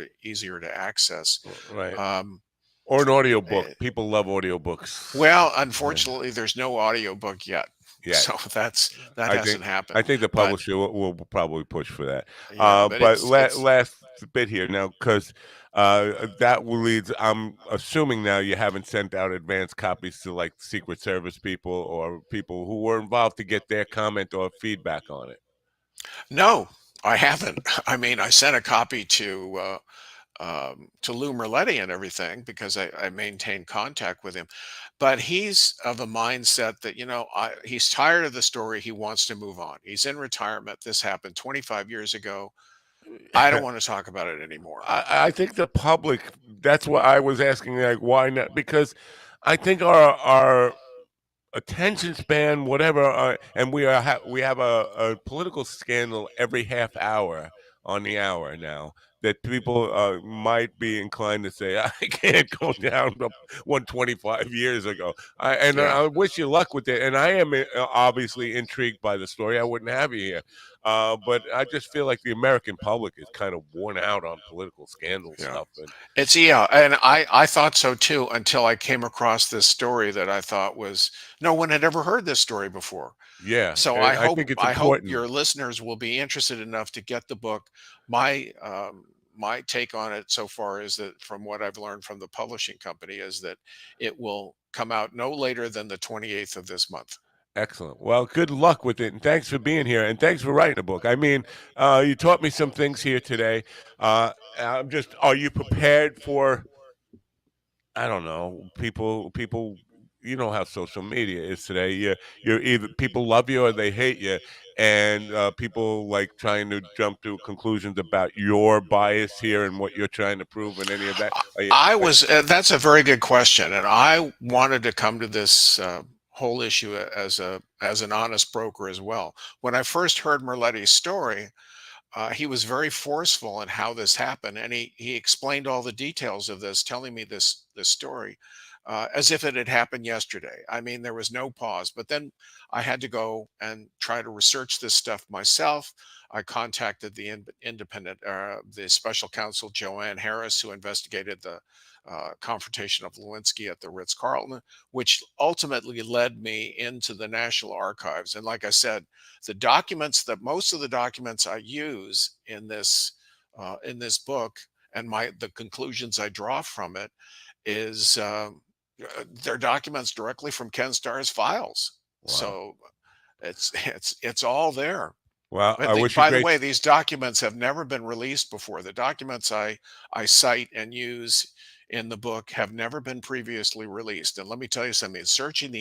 to access. Right. Um, Or an audiobook. eh, People love audiobooks. well, Yeah. unfortunately, there's no audiobook yet. Yeah. So that I think hasn't happened. I think the But publisher will probably push for that. yeah, but But it's last bit here now, because That will lead. I'm assuming now you haven't sent out advance copies to like Secret Service people or people who were involved to get their comment or feedback on it. No, I haven't. I mean, I sent a copy to Lou Merletti and everything because I maintain contact with him. But he's of a mindset that, he's tired of the story. He wants to move on. He's in retirement. This happened 25 years ago. I don't want to talk about it anymore. I think the public. That's what I was asking. Like, why not? Because I think our attention span, whatever, and we have a political scandal every half hour on the hour now that people might be inclined to say I can't go down to 125 years ago. Yeah, I wish you luck with it. And I am obviously intrigued by the story. I wouldn't have you here, but I just feel like the American public is kind of worn out on political scandal yeah. stuff. And Yeah, and I thought so too until I came across this story that I thought was no one had ever heard this story before. yeah, So I think it's I hope important. your listeners will be interested enough to get the book. My take on it so far is that from what I've learned from the publishing company is that it will come out no later than the 28th of this month. Excellent. Well, good luck with it, and thanks for being here, and thanks for writing a book. I mean, you taught me some things here today. I'm just, are you prepared for? I don't know, people. You know how social media is today. You're either people love you or they hate you, and people like trying to jump to conclusions about your bias here and what you're trying to prove, and any of that. That's a very good question. And I wanted to come to this whole issue as an honest broker as well. When I first heard Merletti's story, he was very forceful in how this happened, and he explained all the details of this, telling me this story as if it had happened yesterday. I mean, there was no pause. But then I had to go and try to research this stuff myself. I contacted the special counsel Joanne Harris, who investigated the confrontation of Lewinsky at the Ritz Carlton, which ultimately led me into the National Archives. And like I said, most of the documents I use in this book and the conclusions I draw from it is they're documents directly from Ken Starr's files. Wow. So it's all there. Well, I But wish you by the great. way, these documents have never been released before. The documents I cite and use in the book have never been previously released. And let me tell you something: searching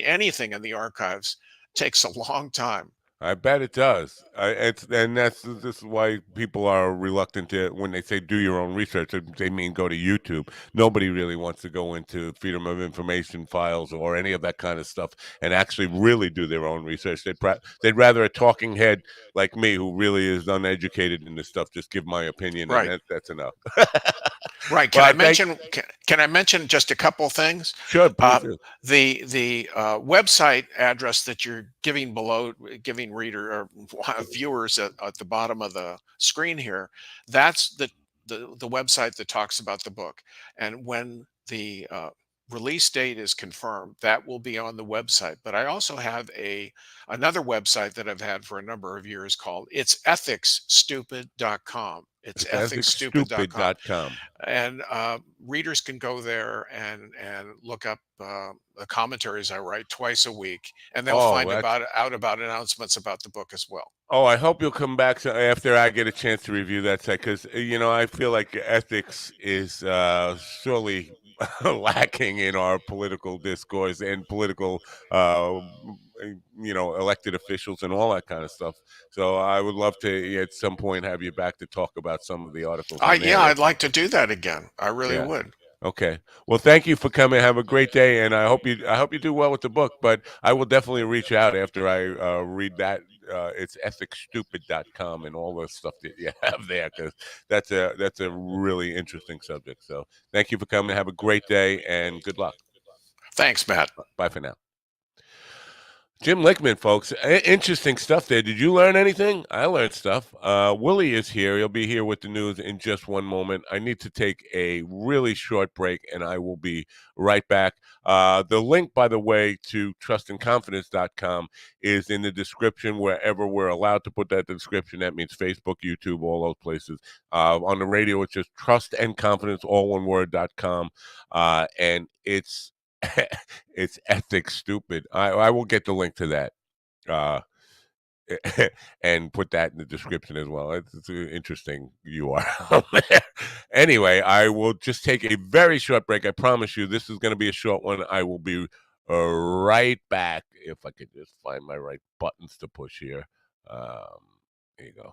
anything in the archives takes a long time. I bet it does. And this is why people are reluctant to when they say do your own research. They mean go to YouTube. Nobody really wants to go into Freedom of Information files or any of that kind of stuff and actually really do their own research. They'd rather a talking head like me who really is uneducated in this stuff just give my opinion, and Right. that's enough. Right. Well, thank. Can I mention just a couple of things? Sure, please Uh, do. the website address that you're giving below, giving reader or viewers at the bottom of the screen here, that's the website that talks about the book. And when the release date is confirmed, that will be on the website. But I also have another website that I've had for a number of years called ethicsstupid.com. It's It's ethicsstupid.com, ethicsstupid.com. and readers can go there and look up the commentaries I write twice a week, and they'll Oh, find that's out about announcements about the book as well. Oh, I hope you'll come back after I get a chance to review that site because I feel like ethics is surely lacking in our political discourse and political, elected officials and all that kind of stuff. So I would love to at some point have you back to talk about some of the articles on there. Yeah, I'd like to do that again. I really Yeah. would. Okay. Well, thank you for coming. Have a great day, and I hope you do well with the book. But I will definitely reach out after I read that. It's ethicsstupid.com and all the stuff that you have there because that's a really interesting subject. So thank you for coming. Have a great day and good luck. Thanks, Matt. Bye for now. Jim Lickman, folks. Interesting stuff there. Did you learn anything? I learned stuff. Willie is here. He'll be here with the news in just one moment. I need to take a really short break, and I will be right back. The link, by the way, to trustandconfidence.com is in the description wherever we're allowed to put that description. That means Facebook, YouTube, all those places. On the radio, it's just trustandconfidence, all one word.com. And it's it's ethics stupid. I will get the link to that uh, and put that in the description as well. It's an interesting URL there. Anyway, I will just take a very short break. I promise you, this is going to be a short one. I will be right back if I could just find my right buttons to push here. There you go.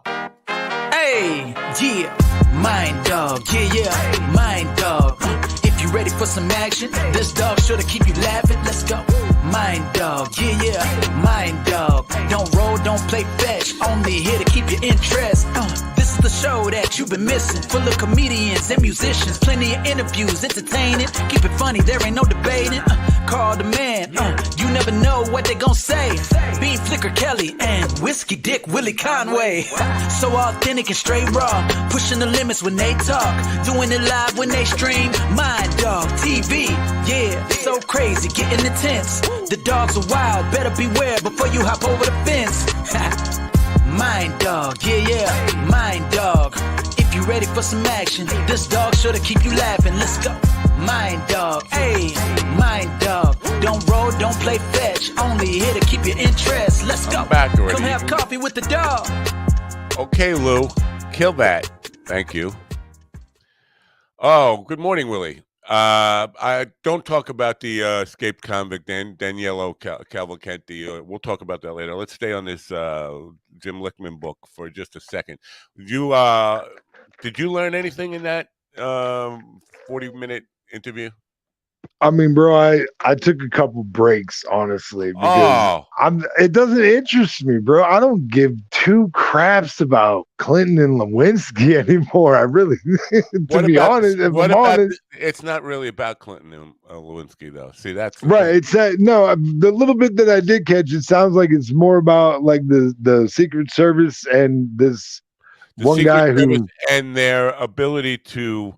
Hey, yeah, mind dog, yeah, mind dog. If you ready for some action, this dog sure to keep you laughing. Let's go. Mind dog, yeah, mind dog. Don't roll, don't play fetch, only here to keep your interest. This is the show that you've been missing, full of comedians and musicians, plenty of interviews, entertaining. Keep it funny, there ain't no debating. Call the man, you never know what they gon' say. Bean Flicker Kelly and Whiskey Dick Willie Conway. So authentic and straight raw, pushing the limits when they talk, doing it live when they stream. Mind Dog TV, yeah, so crazy, getting intense. The dogs are wild, better beware before you hop over the fence. Mind Dog, yeah, Mind Dog. If you ready for some action, this dog sure to keep you laughing. Let's go. Mind Dog, hey, Mind Dog. Don't roll, don't play fetch, only here to keep your interest. Let's go. Back already. Come have coffee with the dog. Okay, Lou, kill that. Thank you. Oh, good morning, Willie. I don't talk about the escaped convict Daniello Cavalcanti. We'll talk about that later. Let's stay on this Jim Lickman book for just a second. Did you learn anything in that 40-minute interview? I mean, bro, I took a couple breaks, honestly, because it doesn't interest me, bro. I don't give two craps about Clinton and Lewinsky anymore. I really, to be honest, if I'm honest, it's not really about Clinton and Lewinsky, though. See, that's right. It's that the little bit that I did catch, it sounds like it's more about like the Secret Service and this one guy who and their ability to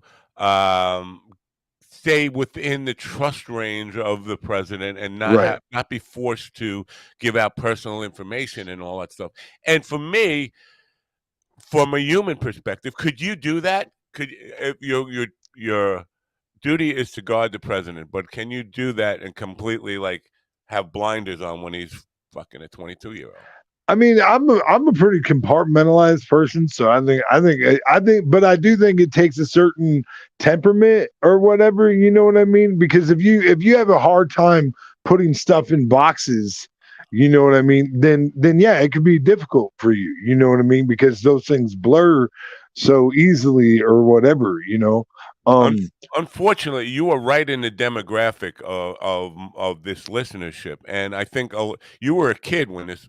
stay within the trust range of the president and not be forced to give out personal information and all that stuff. And for me, from a human perspective, could you do that? Could if your duty is to guard the president, but can you do that and completely like have blinders on when he's fucking a 22-year-old? I mean, I'm a pretty compartmentalized person, so I think, but I do think it takes a certain temperament or whatever, you know what I mean? Because if you have a hard time putting stuff in boxes, you know what I mean, then yeah, it could be difficult for you, you know what I mean? Because those things blur so easily or whatever, you know. Unfortunately, you are right in the demographic of this listenership, and I think you were a kid when this.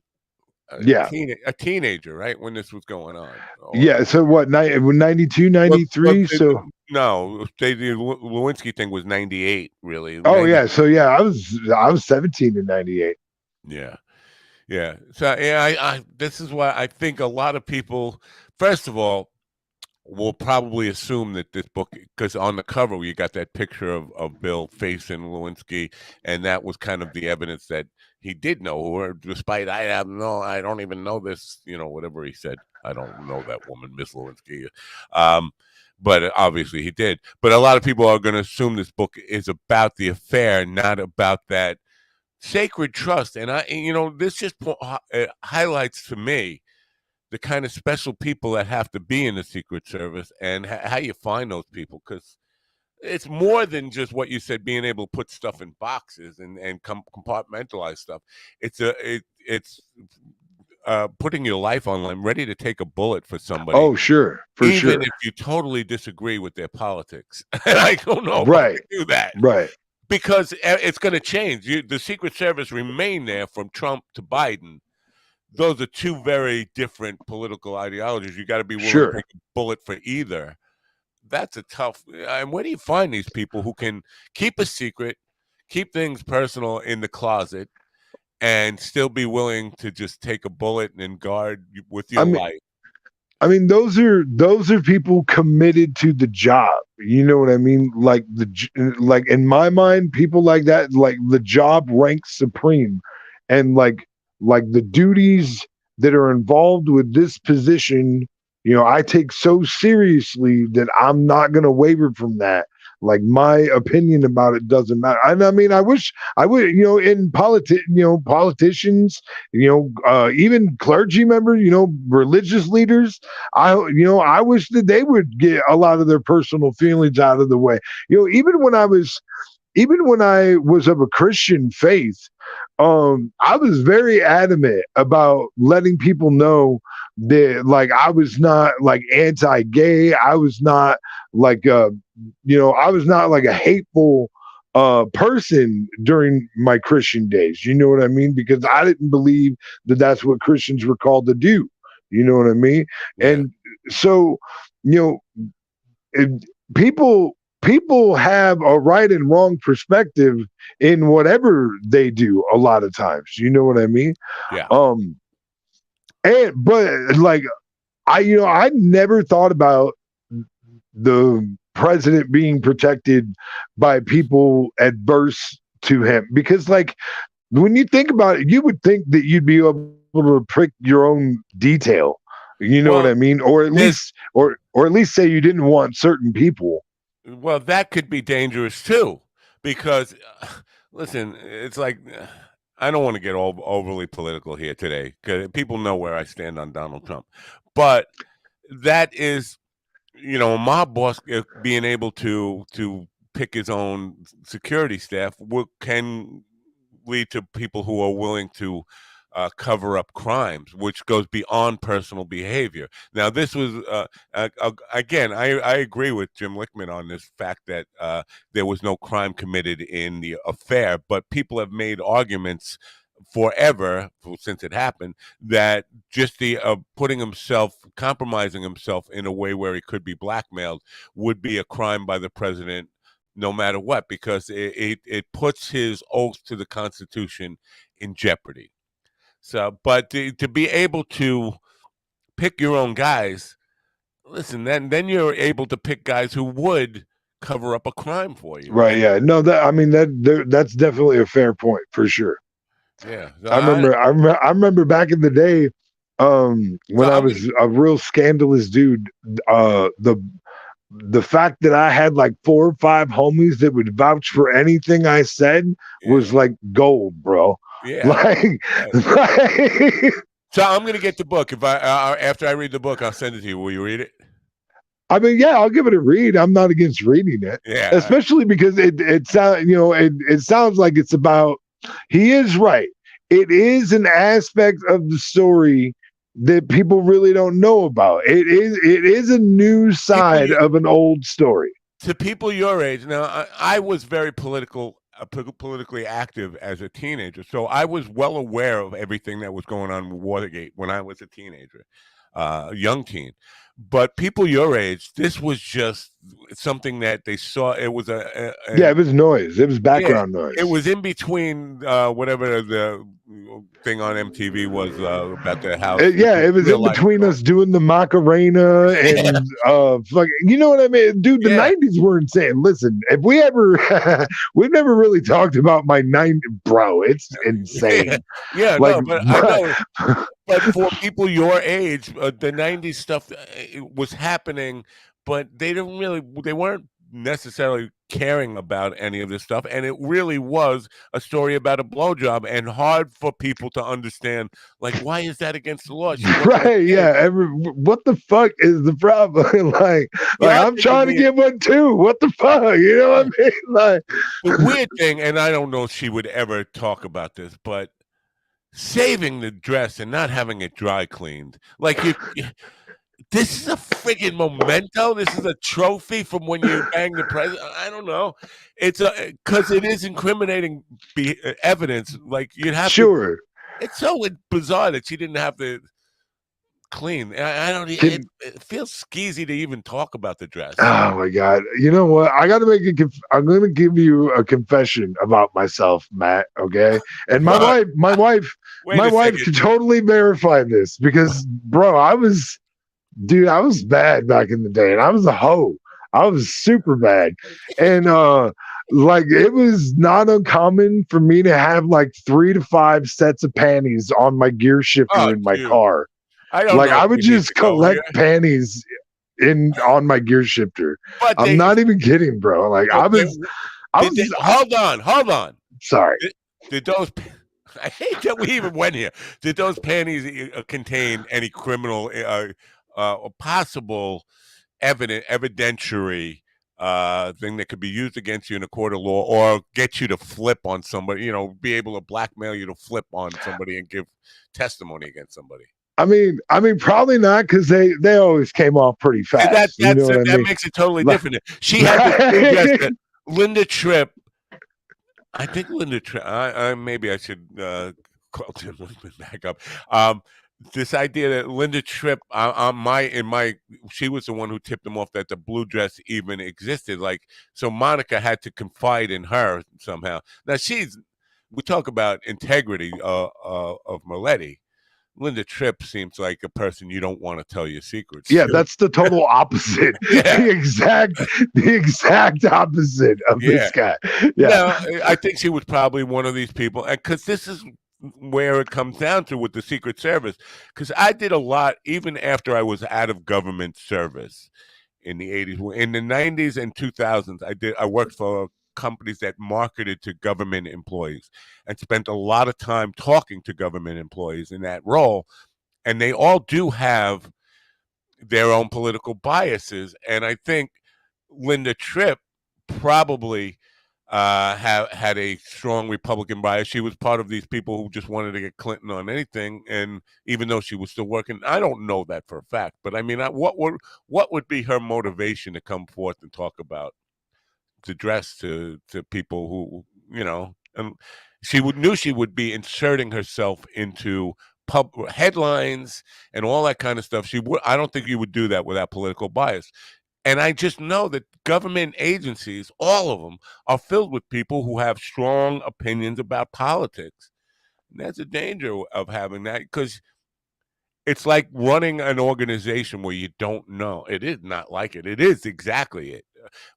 A teenager, right? When this was going on. Yeah. So what, 92, 93? So no, the Lewinsky thing was 98, really. Oh, 90. Yeah. So yeah, I was 17 in 98. Yeah. Yeah. So yeah, I this is why I think a lot of people, first of all, will probably assume that this book, because on the cover you got that picture of Bill facing Lewinsky, and that was kind of the evidence that he did know her, despite I don't even know this, you know, whatever he said. I don't know that woman, Miss Lewinsky. But obviously he did. But a lot of people are going to assume this book is about the affair, not about that sacred trust. And this just highlights to me the kind of special people that have to be in the Secret Service and how you find those people, because it's more than just what you said, being able to put stuff in boxes and compartmentalize stuff. It's putting your life on line, ready to take a bullet for somebody. Oh, sure, even if you totally disagree with their politics. And I don't know if I can do that, right? Because it's going to change. The Secret Service remained there from Trump to Biden. Those are two very different political ideologies. You got to be willing to take a bullet for either. That's a tough. And where do you find these people who can keep a secret, keep things personal in the closet, and still be willing to just take a bullet and guard with I your mean, life. those are people committed to the job. You know what I mean? Like in my mind, people like that, like the job ranks supreme, and like the duties that are involved with this position, I take so seriously that I'm not going to waver from that. Like my opinion about it doesn't matter. And I mean, I would, in politicians, even clergy members, religious leaders, I wish that they would get a lot of their personal feelings out of the way. Even when I was of a Christian faith, I was very adamant about letting people know that, like, I was not like anti-gay. I was not like I was not like a hateful person during my Christian days. You know what I mean? Because I didn't believe that that's what Christians were called to do. You know what I mean? Yeah. And so, you know, it, people have a right and wrong perspective in whatever they do a lot of times. You know what I mean? Yeah. But like I never thought about the president being protected by people adverse to him, because like when you think about it, you would think that you'd be able to prick your own detail. You know what I mean? Or at least say you didn't want certain people. Well, that could be dangerous too, because listen, it's like I don't want to get overly political here today, because people know where I stand on Donald Trump, but that is, a mob boss being able to pick his own security staff can lead to people who are willing to cover up crimes, which goes beyond personal behavior. Now, this was, again, I agree with Jim Lichtman on this fact that there was no crime committed in the affair, but people have made arguments forever since it happened that just the compromising himself in a way where he could be blackmailed would be a crime by the president no matter what, because it puts his oath to the Constitution in jeopardy. So, but to be able to pick your own guys, listen, then you're able to pick guys who would cover up a crime for you. Right? Yeah. No. That's definitely a fair point for sure. Yeah. So I remember back in the day, when I was a real scandalous dude. The fact that I had like 4 or 5 homies that would vouch for anything I said was like gold, bro. Yeah. So I'm gonna get the book. If after I read the book, I'll send it to you. Will you read it? I mean, yeah, I'll give it a read. I'm not against reading it. Yeah. Especially because it sounds like it's about. He is right. It is an aspect of the story that people really don't know about. It is a new side of an old story. To people your age, now I was very politically active as a teenager, so I was well aware of everything that was going on with Watergate when I was a teenager, young teen. But people your age, this was just something that they saw. It was it was noise. It was background noise. It was in between whatever the thing on MTV was about the house. It was in between us doing the Macarena and you know what I mean, dude. The 90s were insane. Listen, if we've never really talked about my 90s, bro. It's insane. But for people your age, the 90s stuff was happening, but they weren't necessarily caring about any of this stuff. And it really was a story about a blowjob, and hard for people to understand, like, why is that against the law? Right, yeah. What the fuck is the problem? like I'm trying to get one too. What the fuck? You know what I mean? Like the weird thing, and I don't know if she would ever talk about this, but saving the dress and not having it dry cleaned. Like this is a friggin' memento. This is a trophy from when you banged the president. I don't know. It's because it is incriminating evidence. Like you'd have sure. It's so bizarre that she didn't have the clean. I don't. Can, It feels skeezy to even talk about the dress. oh my God. You know what? I got to make I'm going to give you a confession about myself, Matt. Okay. And What? my Wait a wife second. can totally verify this because, bro, I was bad back in the day and I was a hoe. I was super bad. And, like it was not uncommon for me to have like 3 to 5 sets of panties on my gear shifter Oh, in my dude. car. I don't Like know I if would we need just to go here, collect panties in on my gear shifter. but I'm not even kidding, bro. Like okay, hold on. sorry. Did those? I hate that we even went here. Did those panties contain any criminal, or possible evidentiary thing that could be used against you in a court of law, or get you to flip on somebody? Be able to blackmail you to flip on somebody and give testimony against somebody. I mean, probably not because they always came off pretty See, fast. You know what I that mean? makes it totally Like, different. She had this blue dress that Linda Tripp. I think Linda Tripp. Maybe I should call Tim Lindemann back up. This idea that Linda Tripp, she was the one who tipped him off that the blue dress even existed. Like, so Monica had to confide in her somehow. Now we talk about integrity of Moletti. Linda Tripp seems like a person you don't want to tell your secrets yeah, to. that's the total opposite. Yeah. The exact opposite of Yeah. this guy. Yeah. No, I think she was probably one of these people, and because this is where it comes down to with the Secret Service. Because I did a lot, even after I was out of government service in the '80s, in the '90s and 2000s. I worked for companies that marketed to government employees, and spent a lot of time talking to government employees in that role, and they all do have their own political biases, and I think Linda Tripp probably had a strong Republican bias. She was part of these people who just wanted to get Clinton on anything, and even though she was still working, I don't know that for a fact. But I mean, what would be her motivation to come forth and talk about the dress to people who And knew she would be inserting herself into headlines and all that kind of stuff. I don't think you would do that without political bias. And I just know that government agencies, all of them, are filled with people who have strong opinions about politics. And that's a danger of having that, because it's like running an organization where you don't know. It is not like it. It is exactly it.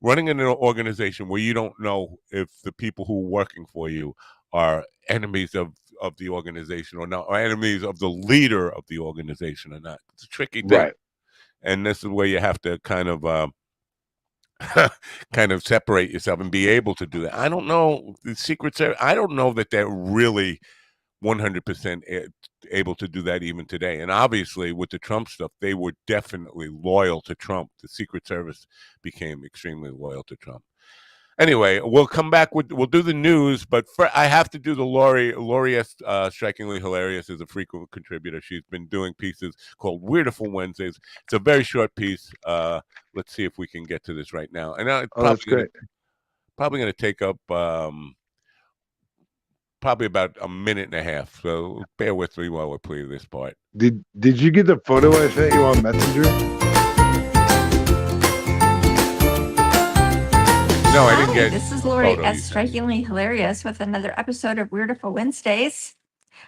Running an organization where you don't know if the people who are working for you are enemies of the organization or not, or enemies of the leader of the organization or not. It's a tricky thing. Right. And this is where you have to kind of kind of separate yourself and be able to do that. I don't know the Secret Service. I don't know that they're really 100% able to do that even today. And obviously, with the Trump stuff, they were definitely loyal to Trump. The Secret Service became extremely loyal to Trump. Anyway, we'll come back we'll do the news, but I have to do the Lori. Lori S. Strikingly Hilarious is a frequent contributor. She's been doing pieces called Weirdful Wednesdays. It's a very short piece. Let's see if we can get to this right now. And That's great. Probably going to take up probably about a minute and a half. So bear with me while we play this part. Did you get the photo I sent you on Messenger? No, I didn't get. This is Lori S. Strikingly Hilarious with another episode of Weirdful Wednesdays.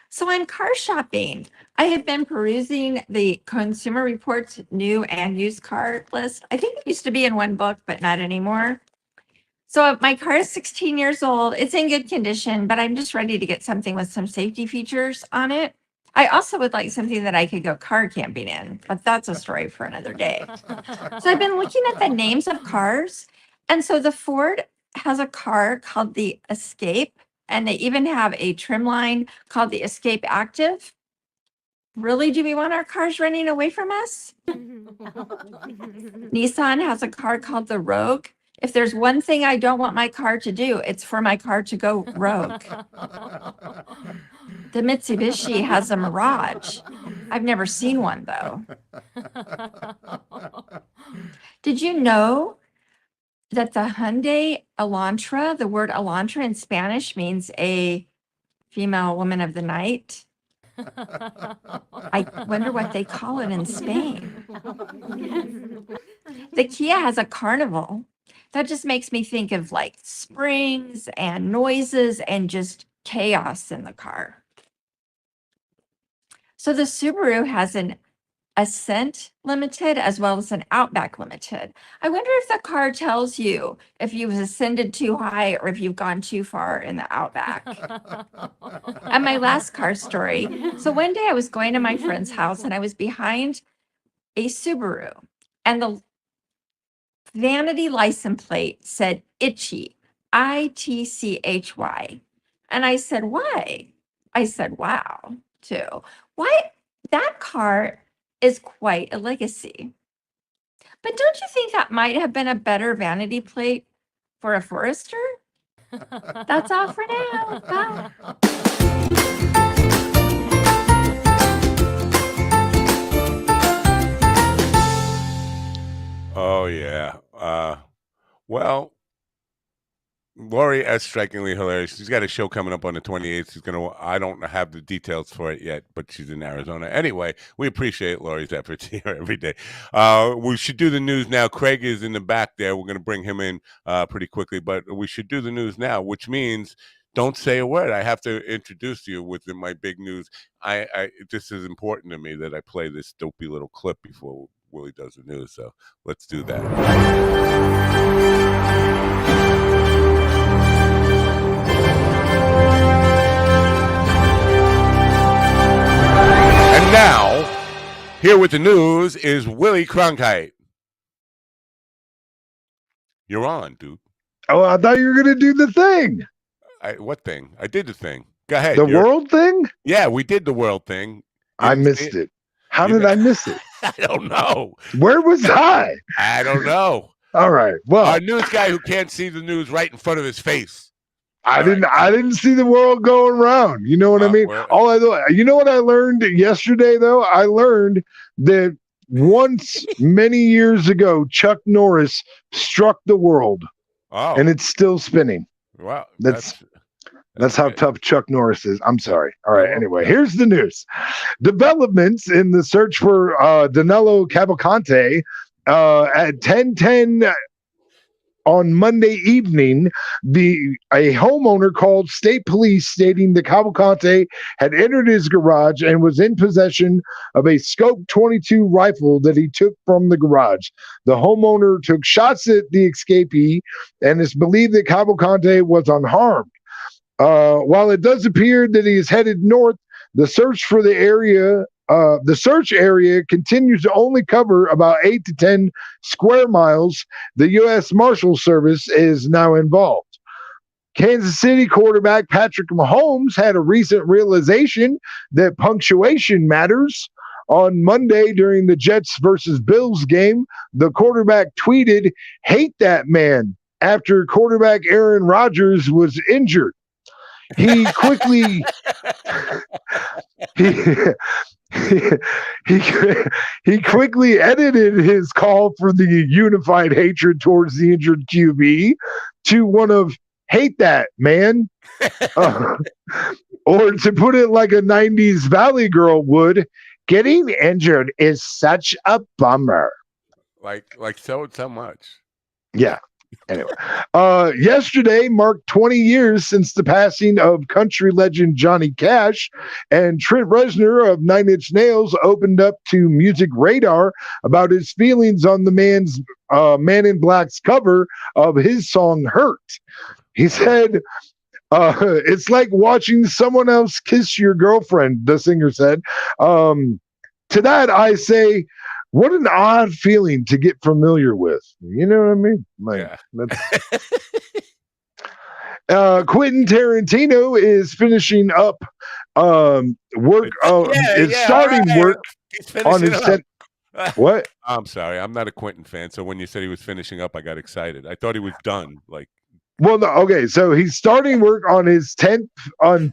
So I'm car shopping. I have been perusing the Consumer Reports new and used car list. I think it used to be in one book, but not anymore. So my car is 16 years old. It's in good condition, but I'm just ready to get something with some safety features on it. I also would like something that I could go car camping in, but that's a story for another day. So I've been looking at the names of cars. And so the Ford has a car called the Escape, and they even have a trim line called the Escape Active. Really, do we want our cars running away from us? Nissan has a car called the Rogue. If there's one thing I don't want my car to do, it's for my car to go rogue. The Mitsubishi has a Mirage. I've never seen one, though. Did you know that the Hyundai Elantra, the word Elantra in Spanish means a female woman of the night? I wonder what they call it in Spain. The Kia has a carnival. That just makes me think of like springs and noises and just chaos in the car. So the Subaru has an Ascent Limited as well as an Outback Limited. I wonder if the car tells you if you've ascended too high or if you've gone too far in the Outback. And my last car story. So one day I was going to my friend's house and I was behind a Subaru and the vanity license plate said Itchy, ITCHY. And I said, why? I said, wow, too. Why? That car is quite a legacy. But don't you think that might have been a better vanity plate for a Forester? That's all for now. Bye. Oh yeah. Well, Lori S. strikingly hilarious. She's got a show coming up on the 28th. I don't have the details for it yet, but she's in Arizona. Anyway, we appreciate Lori's efforts here every day. We should do the news now. Craig is in the back there. We're going to bring him in pretty quickly, but we should do the news now, which means don't say a word. I have to introduce you with my big news. This is important to me that I play this dopey little clip before Willie does the news. So let's do that. And now, here with the news is Willie Cronkite. You're on, dude. Oh, I thought you were going to do the thing. What thing? I did the thing. Go ahead. The world thing? Yeah, we did the world thing. I missed it. How did I miss it? I don't know. Where was I? I don't know. All right. Well, our news guy who can't see the news right in front of his face. I didn't see the world going around. You know what I mean? You know what I learned yesterday though? I learned that once many years ago, Chuck Norris struck the world. Oh. And it's still spinning. Wow. That's how tough Chuck Norris is. I'm sorry. All right. Anyway, here's the news. Developments in the search for Danilo Cavalcante at 10:10 on Monday evening, a homeowner called state police stating that Cavalcante had entered his garage and was in possession of a Scope 22 rifle that he took from the garage. The homeowner took shots at the escapee, and it's believed that Cavalcante was unharmed. While it does appear that he is headed north, the search area continues to only cover about 8 to 10 square miles. The U.S. Marshal Service is now involved. Kansas City quarterback Patrick Mahomes had a recent realization that punctuation matters. On Monday during the Jets versus Bills game, the quarterback tweeted, "Hate that man," after quarterback Aaron Rodgers was injured. He quickly he quickly edited his call for the unified hatred towards the injured QB to one of "hate that man," or to put it like a 90s Valley girl would, "Getting injured is such a bummer." Like so much. Yeah. Anyway, yesterday marked 20 years since the passing of country legend Johnny Cash, and Trent Reznor of Nine Inch Nails opened up to Music Radar about his feelings on the Man in Black's cover of his song "Hurt." He said, "It's like watching someone else kiss your girlfriend," the singer said. To that I say, what an odd feeling to get familiar with. You know what I mean? Quentin Tarantino is finishing up work. Starting work on his set. What? I'm sorry. I'm not a Quentin fan. So when you said he was finishing up, I got excited. I thought he was done. Like Well, no, okay, so he's starting work on his 10th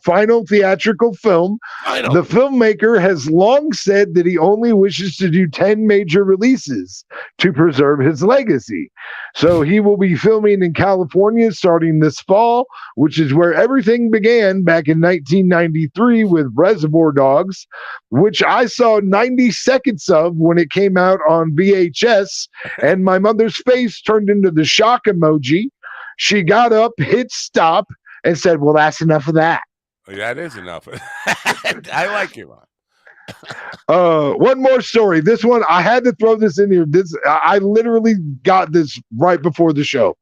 final theatrical film. The filmmaker has long said that he only wishes to do 10 major releases to preserve his legacy. So he will be filming in California starting this fall, which is where everything began back in 1993 with Reservoir Dogs, which I saw 90 seconds of when it came out on VHS, and my mother's face turned into the shock emoji. She got up, hit stop, and said, "Well, that's enough of that." That is enough. I like you, Ron. One more story. This one, I had to throw this in here. I literally got this right before the show.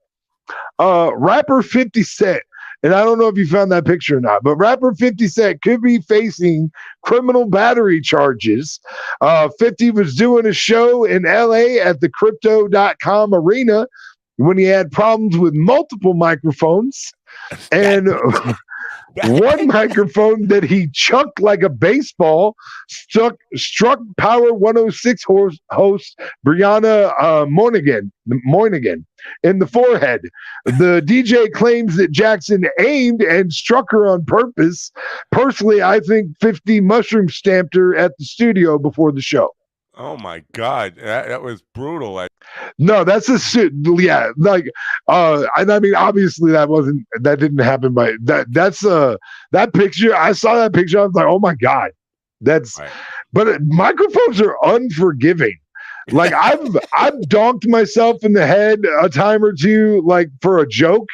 Rapper 50 Cent, and I don't know if you found that picture or not, but rapper 50 Cent could be facing criminal battery charges. 50 was doing a show in LA at the Crypto.com arena when he had problems with multiple microphones, and one microphone that he chucked like a baseball struck Power 106 host Brianna Moynihan in the forehead. The DJ claims that Jackson aimed and struck her on purpose. Personally, I think 50 mushroom stamped her at the studio before the show. Oh my God, that was brutal. No, that's a shit. Yeah, like, and I mean, obviously that didn't happen by that's that picture. I saw that picture. I was like, oh my God, that's. Right. But microphones are unforgiving. Like I've donked myself in the head a time or two, like for a joke,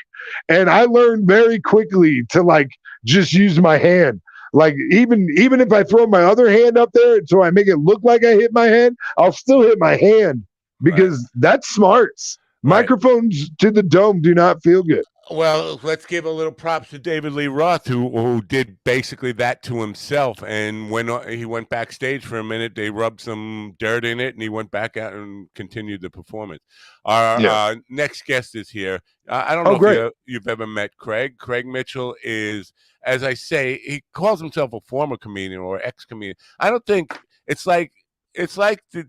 and I learned very quickly to like just use my hand. Like even if I throw my other hand up there so I make it look like I hit my hand, I'll still hit my hand because that's smarts. Right. Microphones to the dome do not feel good. Well, let's give a little props to David Lee Roth, who did basically that to himself. And when he went backstage for a minute, they rubbed some dirt in it, and he went back out and continued the performance. Our next guest is here. I don't know if you've ever met Craig. Craig Mitchell is, as I say, he calls himself a former comedian or ex-comedian. I don't think it's like the,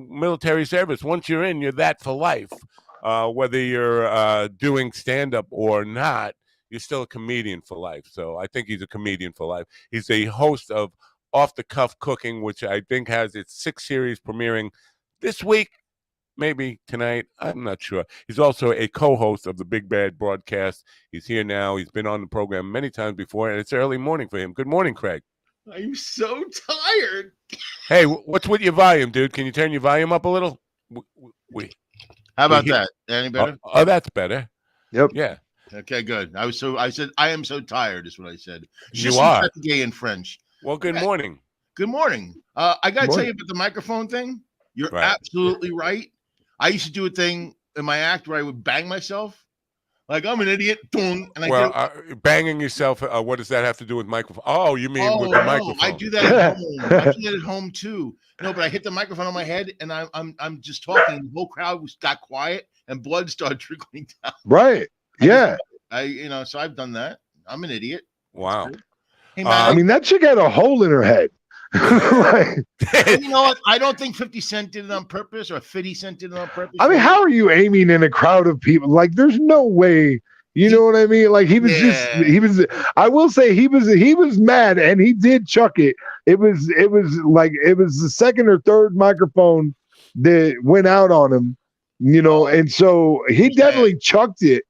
military service. Once you're in, you're that for life. Whether you're doing stand-up or not, you're still a comedian for life. So I think he's a comedian for life. He's a host of Off the Cuff Cooking, which I think has its 6th series premiering this week, maybe tonight. I'm not sure. He's also a co-host of the Big Bad Broadcast. He's here now. He's been on the program many times before, and it's early morning for him. Good morning, Craig. I'm so tired. Hey, what's with your volume, dude? Can you turn your volume up a little? How about that? Any better? Oh, that's better. Yep. Yeah. Okay, good. I said I am so tired is what I said. You are gay in French. Well, good morning. Good morning. I gotta tell you about the microphone thing. You're absolutely right. I used to do a thing in my act where I would bang myself. Like I'm an idiot. Banging yourself. What does that have to do with microphone? Oh, you mean with the microphone? I do that at home. I do that at home too. No, but I hit the microphone on my head, and I'm just talking. The whole crowd got quiet, and blood started trickling down. Right? Yeah. So I've done that. I'm an idiot. Wow. Hey, man, I mean, that chick had a hole in her head. You know what? I don't think 50 Cent did it on purpose or 50 Cent did it on purpose. I mean, how are you aiming in a crowd of people? Like, there's no way. You know what I mean? Like I will say he was mad and he did chuck it. It was the second or third microphone that went out on him, and so he definitely chucked it.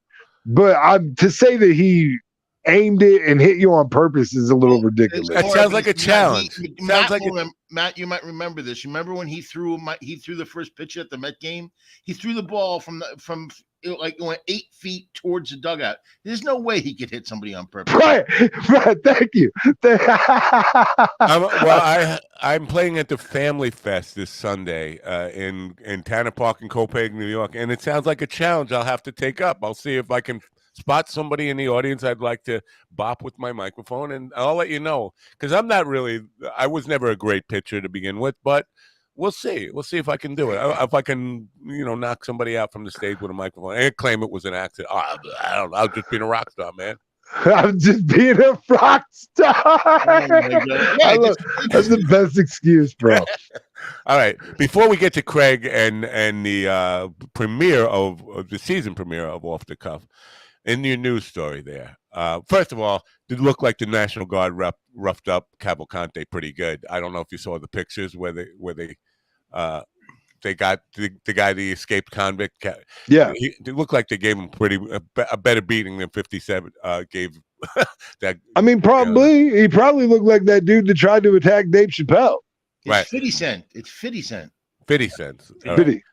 But to say that he aimed it and hit you on purpose is a little ridiculous. That sounds like a challenge. Matt, you might remember this. You remember when he threw the first pitch at the Met game? He threw the ball from like went 8 feet towards the dugout. There's no way he could hit somebody on purpose. Right. Thank you. I'm playing at the Family Fest this Sunday in Tanner Park in Copiague, New York, and it sounds like a challenge I'll have to take up. I'll see if I can spot somebody in the audience I'd like to bop with my microphone, and I'll let you know, because I was never a great pitcher to begin with, but we'll see. We'll see if I can do it. If I can, knock somebody out from the stage with a microphone and claim it was an accident. I don't know. I was just being a rock star, man. I'm just being a rock star. That's the best excuse, bro. All right. Before we get to Craig and the premiere of the season premiere of Off the Cuff, in your news story there. First of all, did look like the National Guard roughed up Cavalcante pretty good. I don't know if you saw the pictures where they got the guy, the escaped convict. Yeah. It looked like they gave him a better beating than 57 gave that. I mean, he probably looked like that dude that tried to attack Dave Chappelle. It's Right. 50 Cent. It's 50 Cent. 50 cents. All right. 50.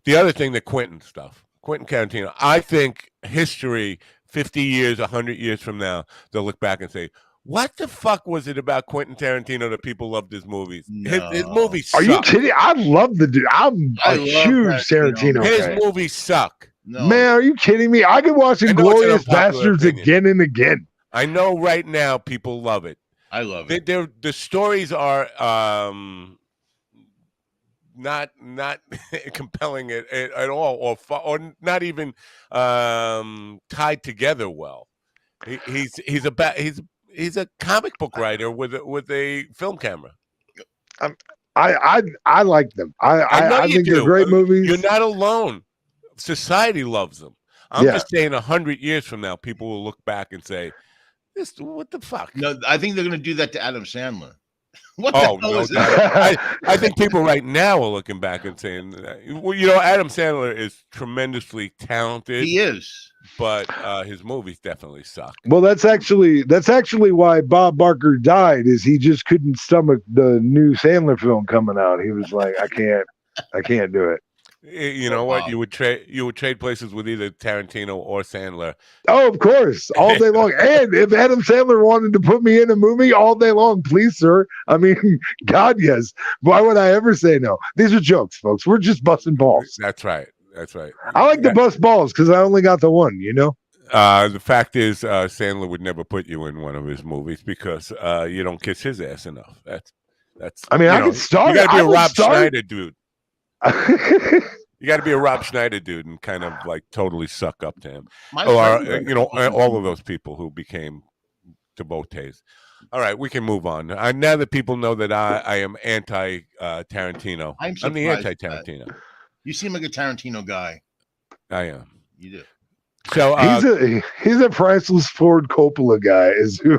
The other thing, the Quentin stuff, Quentin Tarantino, I think history, 50 years, 100 years from now, they'll look back and say, what the fuck was it about Quentin Tarantino that people loved his movies? His movies suck. Are you kidding? I love the dude. I'm a huge Tarantino His fan. movies suck. No. Man, are you kidding me? I could watch Inglourious Bastards again and again. I know right now people love it. I love it. The stories are not compelling at all, or not even tied together well. He's a comic book writer with a film camera. I like them. I think they're great movies. You're not alone. Society loves them. I'm just saying 100 years from now, people will look back and say, what the fuck? No, I think they're going to do that to Adam Sandler. What the hell no is that? I think people right now are looking back and saying, well, Adam Sandler is tremendously talented. He is. But his movies definitely suck. Well, that's actually why Bob Barker died. Is he just couldn't stomach the new Sandler film coming out? He was like, I can't do it. You know what? You would trade places with either Tarantino or Sandler. Oh, of course, all day long. And if Adam Sandler wanted to put me in a movie all day long, please, sir. I mean, God, yes. Why would I ever say no? These are jokes, folks. We're just busting balls. That's right. That's right. I like to bust balls because I only got the one. The fact is, Sandler would never put you in one of his movies because you don't kiss his ass enough. That's. I mean, I could start. You got to be a Rob Schneider dude. You got to be a Rob Schneider dude and kind of like totally suck up to him, or all of those people who became devotees. All right, we can move on. Now that people know that I am anti Tarantino, I'm the anti Tarantino. You seem like a Tarantino guy. I am. You do. So he's a priceless Ford Coppola guy. Is who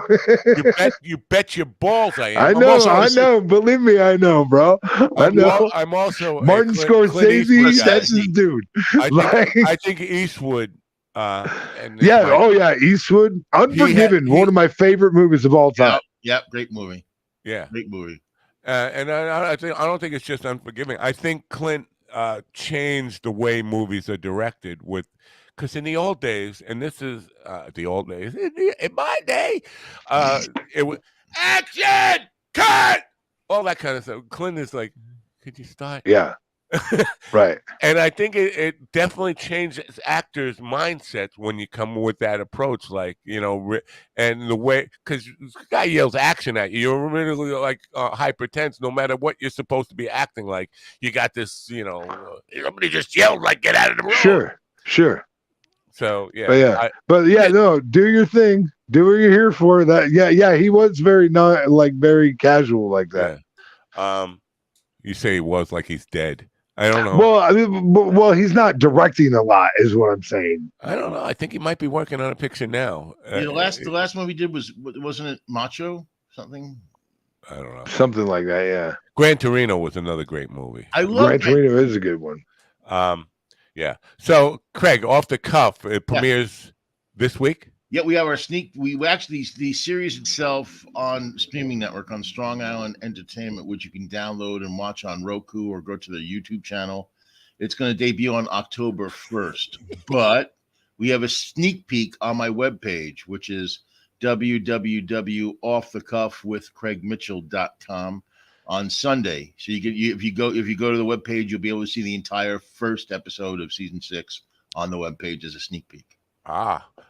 you bet your balls I am. I know. Believe me, I know, bro. I know. I'm also Martin Scorsese. That's his dude. I think Eastwood. Eastwood. Unforgiven, one of my favorite movies of all time. Yep, great movie. Yeah, great movie. And I don't think it's just Unforgiving. I think Clint changed the way movies are directed because in the old days, and this is the old days, in my day, it was action, cut, all that kind of stuff. Clint is like, could you start? Yeah. Right. And I think it definitely changes actors' mindsets when you come with that approach, like, and the way, because this guy yells action at you, you're really like hypertense, no matter what you're supposed to be acting like. You got this, somebody just yelled like, get out of the room. Sure. So, yeah. No, do your thing. Do what you're here for. That. Yeah. He was very very casual like that. Yeah. You say he was like he's dead. I don't know. Well, he's not directing a lot, is what I'm saying. I don't know. I think he might be working on a picture now. The last movie he did wasn't it Macho something? I don't know. Something like that. Yeah. Gran Torino was another great movie. I love Gran Torino is a good one. Yeah. So, Craig, off the cuff, it premieres this week. Yeah, we have our we actually, the series itself on streaming network on Strong Island Entertainment, which you can download and watch on Roku or go to the YouTube channel. It's going to debut on October 1st, but we have a sneak peek on my webpage, which is www.offthecuffwithcraigmitchell.com on Sunday. So if you go to the webpage, you'll be able to see the entire first episode of season 6 on the webpage as a sneak peek.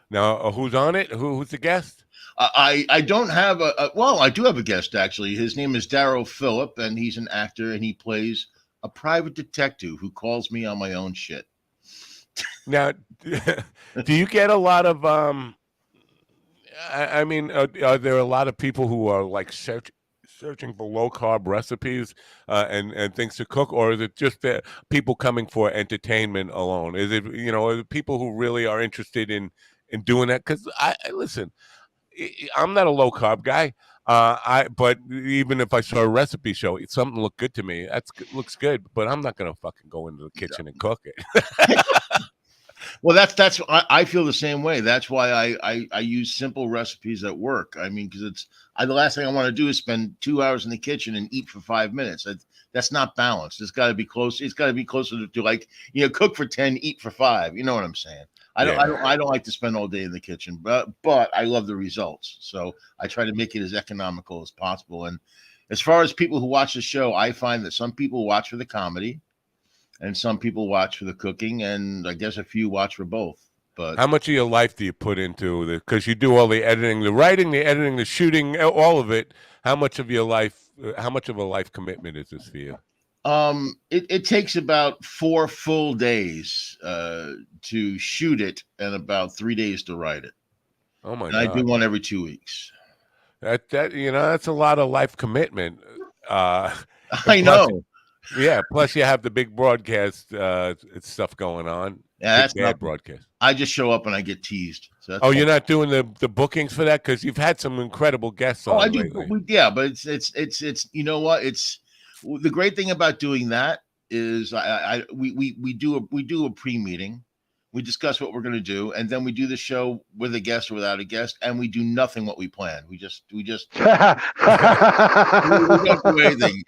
Now, who's on it? Who's the guest? I don't have I do have a guest, actually. His name is Darryl Phillip, and he's an actor, and he plays a private detective who calls me on my own shit. Now, do you get a lot of, are there a lot of people who are like searching for low carb recipes and things to cook, or is it just that people coming for entertainment alone? Is it are it people who really are interested in doing that? Because listen, I'm not a low carb guy. But even if I saw a recipe show, something looked good to me. Looks good, but I'm not gonna fucking go into the kitchen and cook it. Well, that's I feel the same way. That's why I use simple recipes at work. I mean, because the last thing I want to do is spend 2 hours in the kitchen and eat for 5 minutes. That's not balanced. It's got to be close. It's got to be closer to like cook for 10, eat for 5. You know what I'm saying? I don't like to spend all day in the kitchen, but I love the results. So I try to make it as economical as possible. And as far as people who watch the show, I find that some people watch for the comedy. And some people watch for the cooking, and I guess a few watch for both. But how much of your life do you put into the? Because you do all the editing, the writing, the editing, the shooting, all of it. How much of your life? How much of a life commitment is this for you? It takes about 4 full days to shoot it, and about 3 days to write it. Oh my and God! I do one every 2 weeks. That's a lot of life commitment. I know. Yeah, plus you have the big broadcast stuff going on. Yeah, that's bad broadcast. I just show up and I get teased. So that's you're not doing the bookings for that because you've had some incredible guests on I do. lately. But it's you know what? It's the great thing about doing that is we do a pre-meeting. We discuss what we're going to do, and then we do the show with a guest or without a guest, and we do nothing what we plan. We just we don't do anything.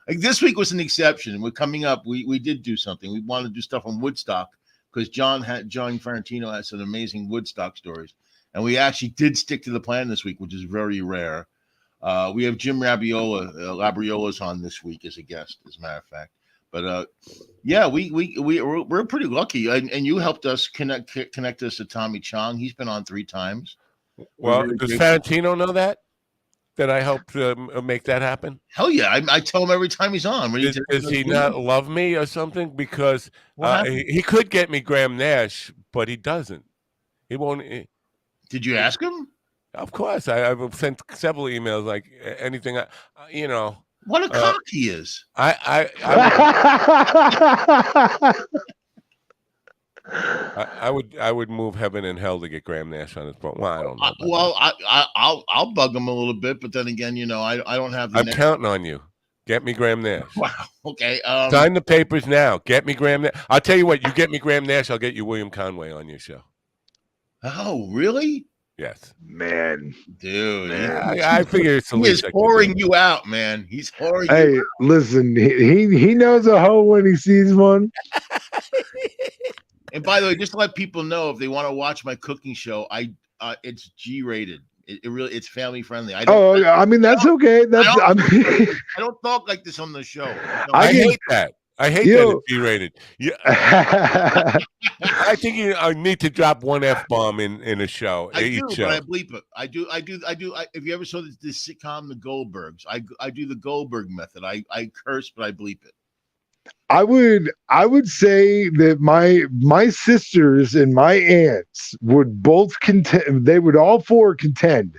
Like this week was an exception. We're coming up. We did do something. We wanted to do stuff on Woodstock because John Ferrantino has some amazing Woodstock stories, and we actually did stick to the plan this week, which is very rare. We have Jim Labriola's on this week as a guest, as a matter of fact. But yeah, we're pretty lucky, and you helped us connect us to Tommy Chong. He's been on 3 times. Well, does Ferrantino know that I helped make that happen? Hell yeah, I tell him every time he's on. Does he not love me or something? Because he could get me Graham Nash, but he doesn't. He won't. Did you ask him? Of course, I've sent several emails like anything. What a cock he is. I would move heaven and hell to get Graham Nash on this program. Well, I don't know. I'll bug him a little bit, but then again, I don't have. I'm counting on you. Get me Graham Nash. Wow. Okay. Sign the papers now. Get me Graham Nash. I'll tell you what. You get me Graham Nash, I'll get you William Conway on your show. Oh, really? Yes, man, dude. I figure it's the least. He is whoring you out, man. He's whoring. Hey, you out. Listen, he knows a hoe when he sees one. And by the way, just to let people know, if they want to watch my cooking show, it's G-rated. It's family friendly. I mean that's okay. I don't talk like this on the show. I hate that. I hate that it's G-rated. Yeah, I think I need to drop one F-bomb in a show. I do, but I bleep it. I do. If you ever saw this sitcom, The Goldbergs, I do the Goldberg method. I curse, but I bleep it. I would say that my sisters and my aunts would both contend. They would all 4 contend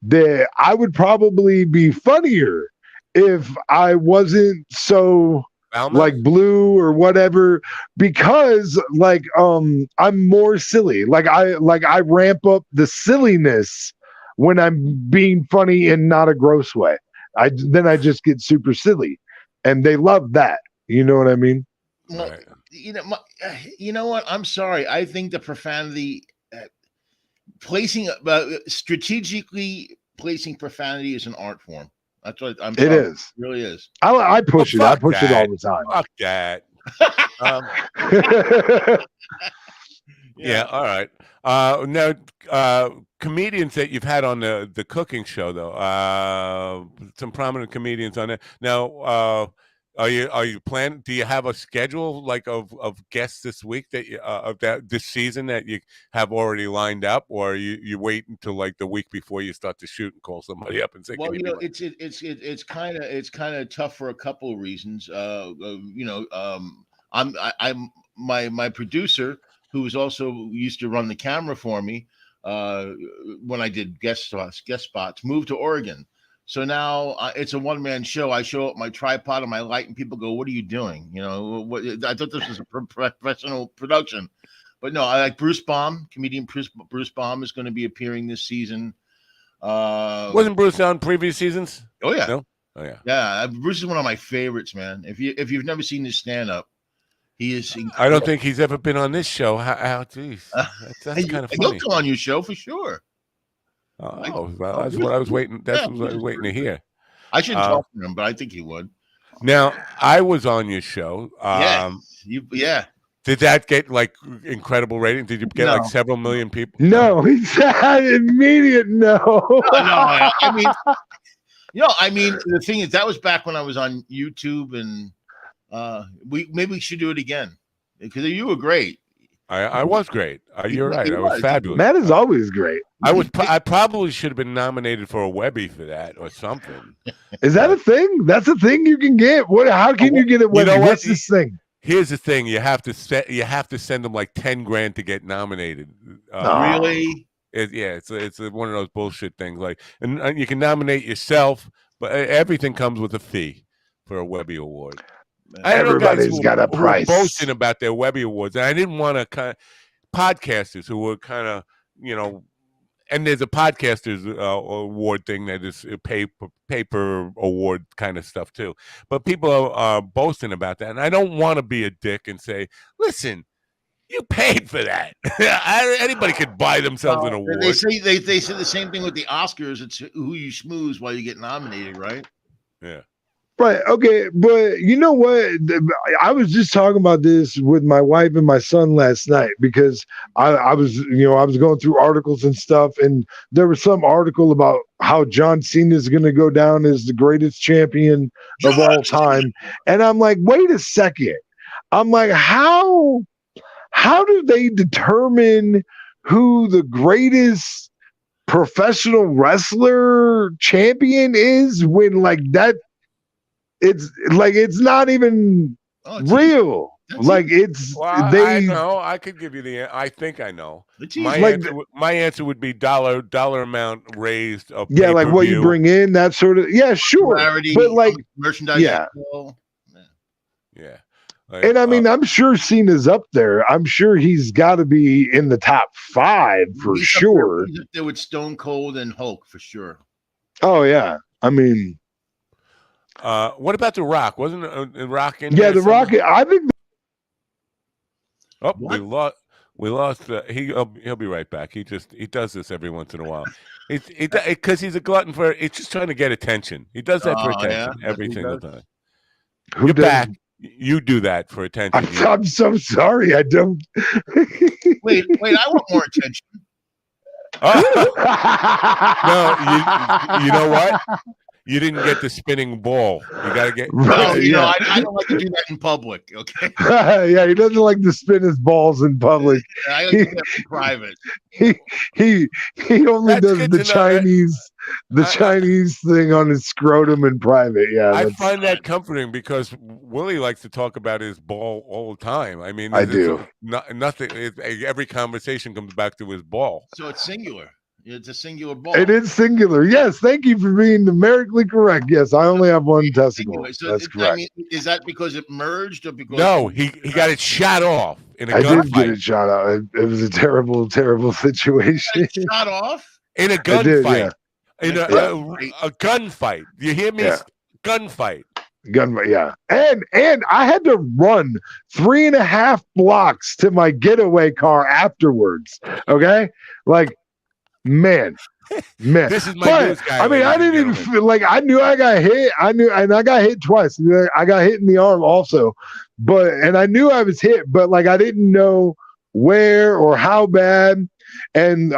that I would probably be funnier if I wasn't so like blue or whatever, because I'm more silly. I ramp up the silliness when I'm being funny in not a gross way. I just get super silly, and they love that. You know what I mean? Well, you know what? I'm sorry. I think the profanity, strategically placing profanity is an art form. That's what I'm. It is. It really is. I push it. I push it all the time. Fuck that. Yeah. All right. Now, comedians that you've had on the cooking show, though, some prominent comedians on it. Now, are you planning? Do you have a schedule like of guests this week this season that you have already lined up, or you wait until like the week before you start to shoot and call somebody up and say? Well, it's kind of tough for a couple of reasons. I'm my producer, who was also used to run the camera for me when I did guest spots, moved to Oregon. So now it's a one-man show. I show up my tripod and my light, and people go, "What are you doing?" You know, I thought this was a professional production, but no. I like Bruce Baum, comedian Bruce Baum is going to be appearing this season. Wasn't Bruce on previous seasons? Oh yeah, no, oh yeah, yeah. Bruce is one of my favorites, man. If you've never seen his stand-up, he is. Incredible. I don't think he's ever been on this show. How geez, that's kind of funny. He'll come on your show for sure. Oh, well, that's what I was waiting. That's what I was waiting to hear. I should talk to him, but I think he would. Now, I was on your show. Yeah. Did that get like incredible rating? Did you get like several million people? No, he said immediate no. No, I mean, the thing is, that was back when I was on YouTube, and we should do it again because you were great. I was great. You're right. I was fabulous. Matt is always great. I probably should have been nominated for a Webby for that or something. Is that a thing? That's a thing you can get. What? How can you get it? What's this thing? Here's the thing: you have to send them like $10,000 to get nominated. Really? It's one of those bullshit things. Like, and you can nominate yourself, but everything comes with a fee for a Webby award. Everybody's got a price. Boasting about their Webby awards, and I didn't want to kind of podcasters who were kind of, and there's a podcasters award thing that is a paper award kind of stuff too. But people are boasting about that, and I don't want to be a dick and say, "Listen, you paid for that." Anybody could buy themselves an award. They say the same thing with the Oscars. It's who you schmooze while you get nominated, right? Yeah. Right. Okay. But you know what? I was just talking about this with my wife and my son last night because I was going through articles and stuff, and there was some article about how John Cena is going to go down as the greatest champion of all time. And I'm like, wait a second. I'm like, how do they determine who the greatest professional wrestler champion is when like that? It's like it's not even real. Like it's I know. I could give you I think I know. My answer would be dollar amount raised. Yeah, like what you bring in, that sort of. Yeah, sure. But like merchandise. Yeah. Yeah. And I mean, I'm sure Cena's up there. I'm sure he's got to be in the top 5 for sure. He's up there with Stone Cold and Hulk for sure. Oh yeah. I mean. What about The Rock? Wasn't The Rock in? Yeah, The Rock. I think. We lost. He'll be right back. He does this every once in a while. Because he's a glutton for. It's just trying to get attention. He does that for attention every single time. You're back. You do that for attention. I'm so sorry. I don't. wait. I want more attention. No, you know what? You didn't get the spinning ball. You got to get. I don't like to do that in public. Okay. Yeah, he doesn't like to spin his balls in public. I like to do that in private. He only does the Chinese thing on his scrotum in private. Yeah, I find that comforting because Willie likes to talk about his ball all the time. I mean, I do. Nothing. Every conversation comes back to his ball. So it's singular. It's a singular ball. It is singular. Yes, thank you for being numerically correct. Yes, I only have one testicle. So that's correct. I mean, is that because it merged or because? No, he got it shot off in a gunfight. I did get it shot off. It was a terrible, terrible situation. Shot off in a gunfight. Yeah. In a gunfight. You hear me? Yeah. Gunfight. Gunfight. Yeah, and I had to run 3.5 blocks to my getaway car afterwards. Okay, like. Man, this is my news guy. I mean, I didn't even feel like I knew I got hit. And I got hit twice. I got hit in the arm also, and I knew I was hit, but like I didn't know where or how bad. And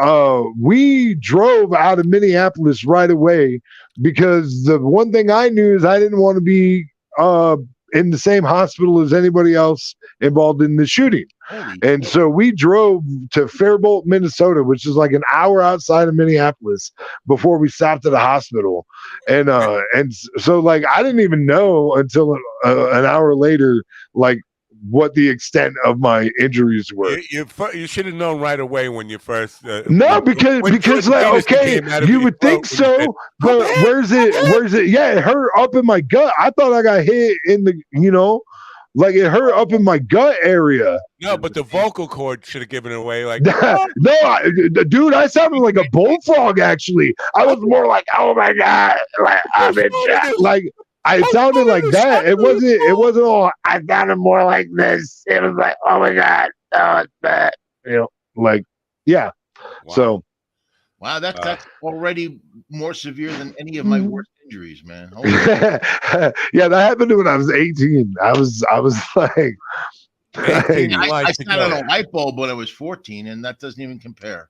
we drove out of Minneapolis right away because the one thing I knew is I didn't want to be in the same hospital as anybody else involved in the shooting. And so we drove to Faribault, Minnesota, which is like an hour outside of Minneapolis before we stopped at a hospital. And so like, I didn't even know until an hour later, like what the extent of my injuries were. You should have known right away when you first. No, because like, okay, you would think so, but where's it? Yeah, it hurt up in my gut. I thought I got hit in the, like it hurt up in my gut area. No, but the vocal cord should have given it away. Like, no, dude, I sounded like a bullfrog. Actually, I was more like, "Oh my god!" Like I'm in shock. Like I sounded like that. It wasn't all. I sounded more like this. It was like, "Oh my god, oh it's bad." Like, yeah. Wow. So, wow, that's already more severe than any of my worst injuries, man. yeah, that happened when I was 18. I was like, I sat on a light bulb when I was 14, and that doesn't even compare.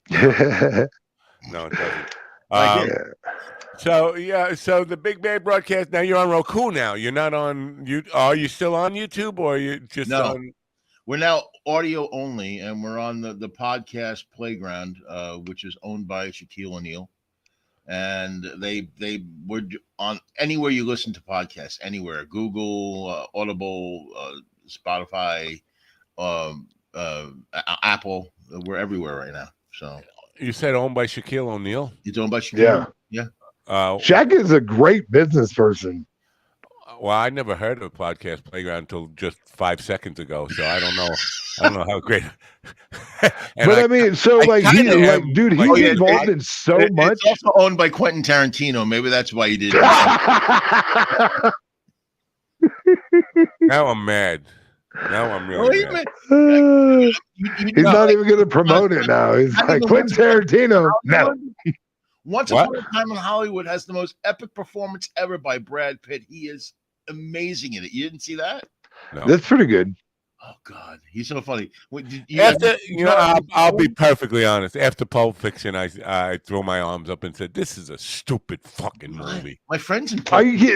No, it doesn't. So the Big Bad Broadcast. Now you're on Roku. Now you're not on you. Are you still on YouTube, or are you just on? We're now audio only, and we're on the podcast Playground, which is owned by Shaquille O'Neal. And they were on anywhere you listen to podcasts, anywhere, Google, Audible, Spotify, Apple. We're everywhere right now. So you said owned by Shaquille O'Neal. It's owned by Shaquille. Yeah. Shaq is a great business person. Well, I never heard of Podcast Playground until just 5 seconds ago, so I don't know. I don't know how great. But I mean, so like he's like, dude, he's involved in so much. It's also owned by Quentin Tarantino. Maybe that's why he did it. Now I'm mad. Now I'm really mad. He's not even going to promote it now. He's like, Quentin Tarantino. No. Once Upon a Time in Hollywood has the most epic performance ever by Brad Pitt. He is amazing in it. You didn't see that? No. That's pretty good. Oh God, he's so funny. I'll be perfectly honest. After Pulp Fiction, I threw my arms up and said, "This is a stupid fucking movie." My friends in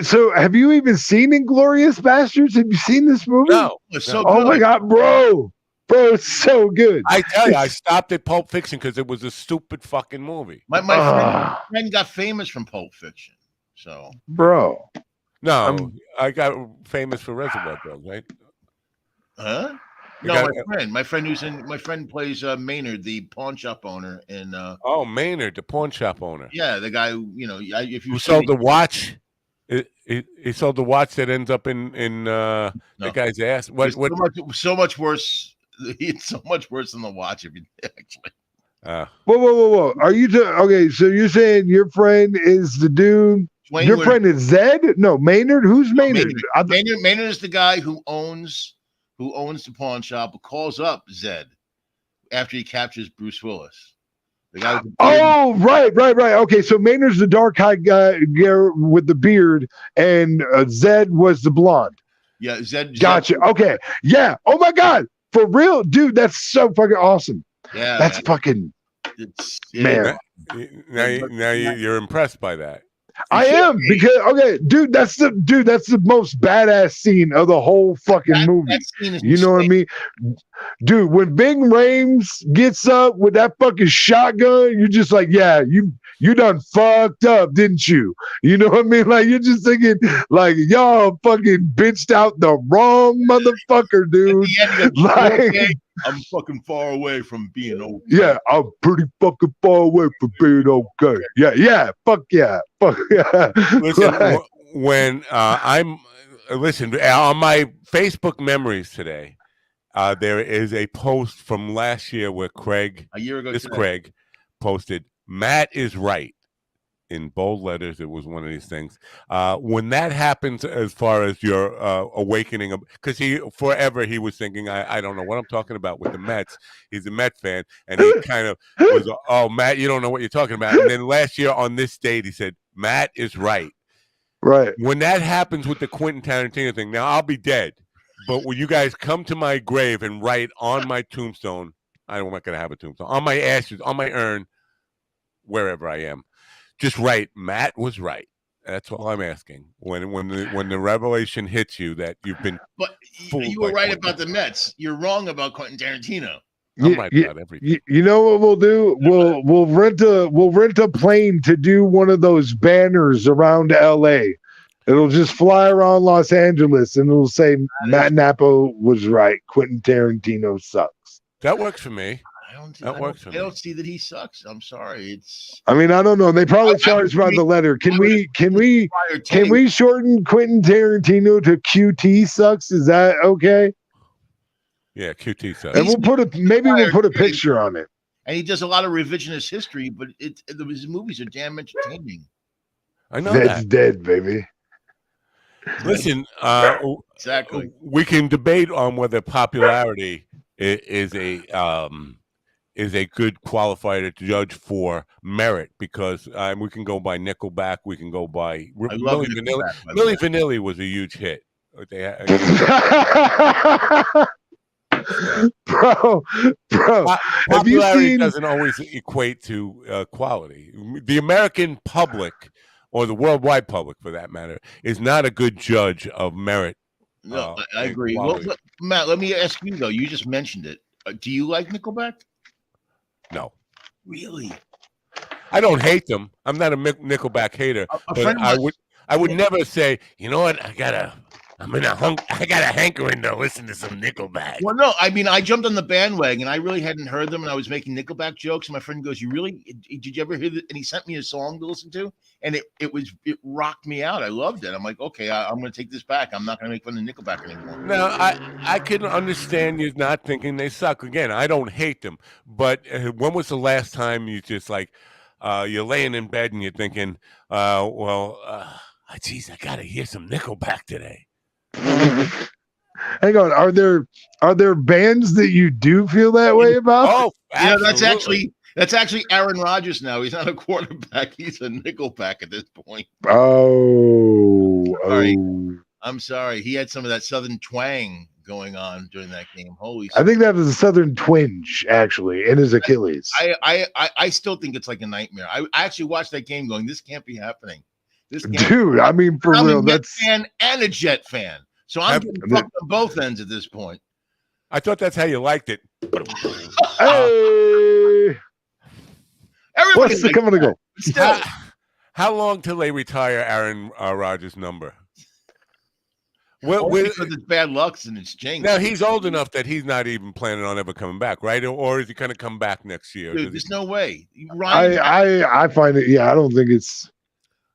so have you even seen Inglourious Bastards? Have you seen this movie? No. Oh my God, bro, it's so good. I tell you, I stopped at Pulp Fiction because it was a stupid fucking movie. My friend got famous from Pulp Fiction. So, bro, no, I got famous for Reservoir Dogs, right? Huh? No, my friend plays Maynard, the pawn shop owner in. Maynard, the pawn shop owner. Yeah, the guy if you sold the watch. He sold the watch that ends up in the guy's ass. What? So much worse. It's so much worse than the watch. If you actually. Whoa! Are you okay? So you're saying your friend is the dude? Your friend is Zed? No, Maynard. Who's Maynard? Maynard is the guy who owns the pawn shop, calls up Zed after he captures Bruce Willis. The guy right. Okay, so Maynard's the dark-eyed guy with the beard, and Zed was the blonde. Yeah, Zed. Gotcha. Okay. Yeah. Oh my God. For real, dude. That's so fucking awesome. Yeah. That's fucking. Man. Now you're impressed by that. I am because dude, that's the most badass scene of the whole fucking movie. You know what I mean? Dude, when Bing Rames gets up with that fucking shotgun, you're just like, yeah, you done fucked up, didn't you? You know what I mean? Like, you're just thinking, like, y'all fucking bitched out the wrong motherfucker, dude. Like, I'm fucking far away from being okay. Yeah, I'm pretty fucking far away from being okay. Yeah, fuck yeah. Listen, when listen on my Facebook memories today, there is a post from last year where Craig posted, "Matt is right," in bold letters. It was one of these things. When that happens, as far as your awakening, because he was thinking, I don't know what I'm talking about with the Mets. He's a Met fan, and he kind of was, "Oh, Matt, you don't know what you're talking about." And then last year on this date, he said, "Matt is right." Right. When that happens with the Quentin Tarantino thing, now I'll be dead, but when you guys come to my grave and write on my tombstone, I'm not going to have a tombstone, on my ashes, on my urn, wherever I am, just write, "Matt was right." That's all I'm asking. When the revelation hits you that you've been, but you were right about the Mets. You're wrong about Quentin Tarantino. I'm right about everything. You know what we'll do? We'll rent a plane to do one of those banners around LA. It'll just fly around Los Angeles and it'll say Matt Napo was right. Quentin Tarantino sucks. That works for me. I don't see that he sucks. I'm sorry. It's. I mean, I don't know. They probably charge by the letter. Can we shorten Quentin Tarantino to QT sucks? Is that okay? Yeah, QT sucks. And we'll put a picture on it. And he does a lot of revisionist history, but his movies are damn entertaining. I know that's dead, baby. Listen, exactly. We can debate on whether popularity is a good qualifier to judge for merit, because we can go by Nickelback, we can go by Milli Vanilli. Milli Vanilli was a huge hit. Bro, popularity doesn't always equate to quality. The American public, or the worldwide public for that matter, is not a good judge of merit. No, I agree. Well, Matt, let me ask you though. You just mentioned it. Do you like Nickelback? No. Really? I don't hate them. I'm not a Nickelback hater, but I would never say, you know what, I got a hankering to listen to some Nickelback. Well, no, I mean, I jumped on the bandwagon. I really hadn't heard them, and I was making Nickelback jokes. And my friend goes, did you ever hear that? And he sent me a song to listen to, and it rocked me out. I loved it. I'm like, okay, I'm going to take this back. I'm not going to make fun of Nickelback anymore. No, I can understand you not thinking they suck. Again, I don't hate them, but when was the last time you just you're laying in bed and you're thinking, geez, I got to hear some Nickelback today. Hang on, are there bands that you do feel that way about? Oh, that's actually Aaron Rodgers now. He's not a quarterback, he's a Nickelback at this point. I'm sorry. He had some of that southern twang going on during that game. Holy I think that was a southern twinge actually in his Achilles. I still think it's like a nightmare. I actually watched that game going, this can't be happening. Dude, I mean, for I'm real, a Jet fan and a Jet fan, so I'm getting fucked on both ends at this point. I thought that's how you liked it. Hey, everybody's coming to go. Still, how long till they retire Aaron Rodgers' number? Because it's bad luck and it's jinx. Now he's old enough that he's not even planning on ever coming back, right? Or is he going to come back next year? Dude, there's no way. I find it. Yeah, I don't think it's.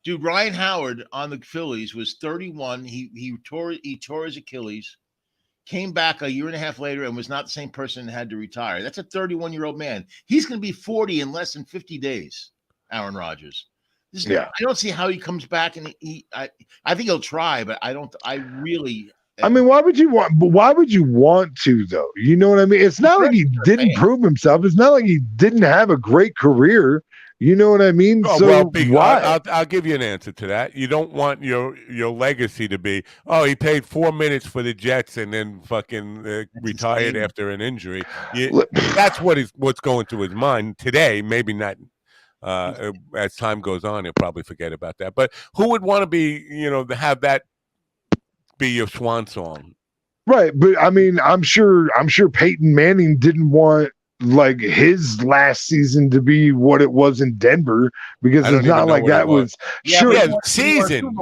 Dude, Ryan Howard on the Phillies was 31. He tore his Achilles, came back a year and a half later, and was not the same person and had to retire. That's a 31-year-old man. He's going to be 40 in less than 50 days. Aaron Rodgers. I don't see how he comes back, and I think he'll try, but I don't. I really. I mean, why would you want to though? You know what I mean? It's not like he didn't prove himself. It's not like he didn't have a great career. You know what I mean? Why? I'll give you an answer to that. You don't want your legacy to be, he played 4 minutes for the Jets and then fucking retired after an injury. That's what's going through his mind today. Maybe not. As time goes on, he'll probably forget about that. But who would want to be, to have that be your swan song? Right, but I mean, I'm sure Peyton Manning didn't want like his last season to be what it was in Denver, because it's not like that was season.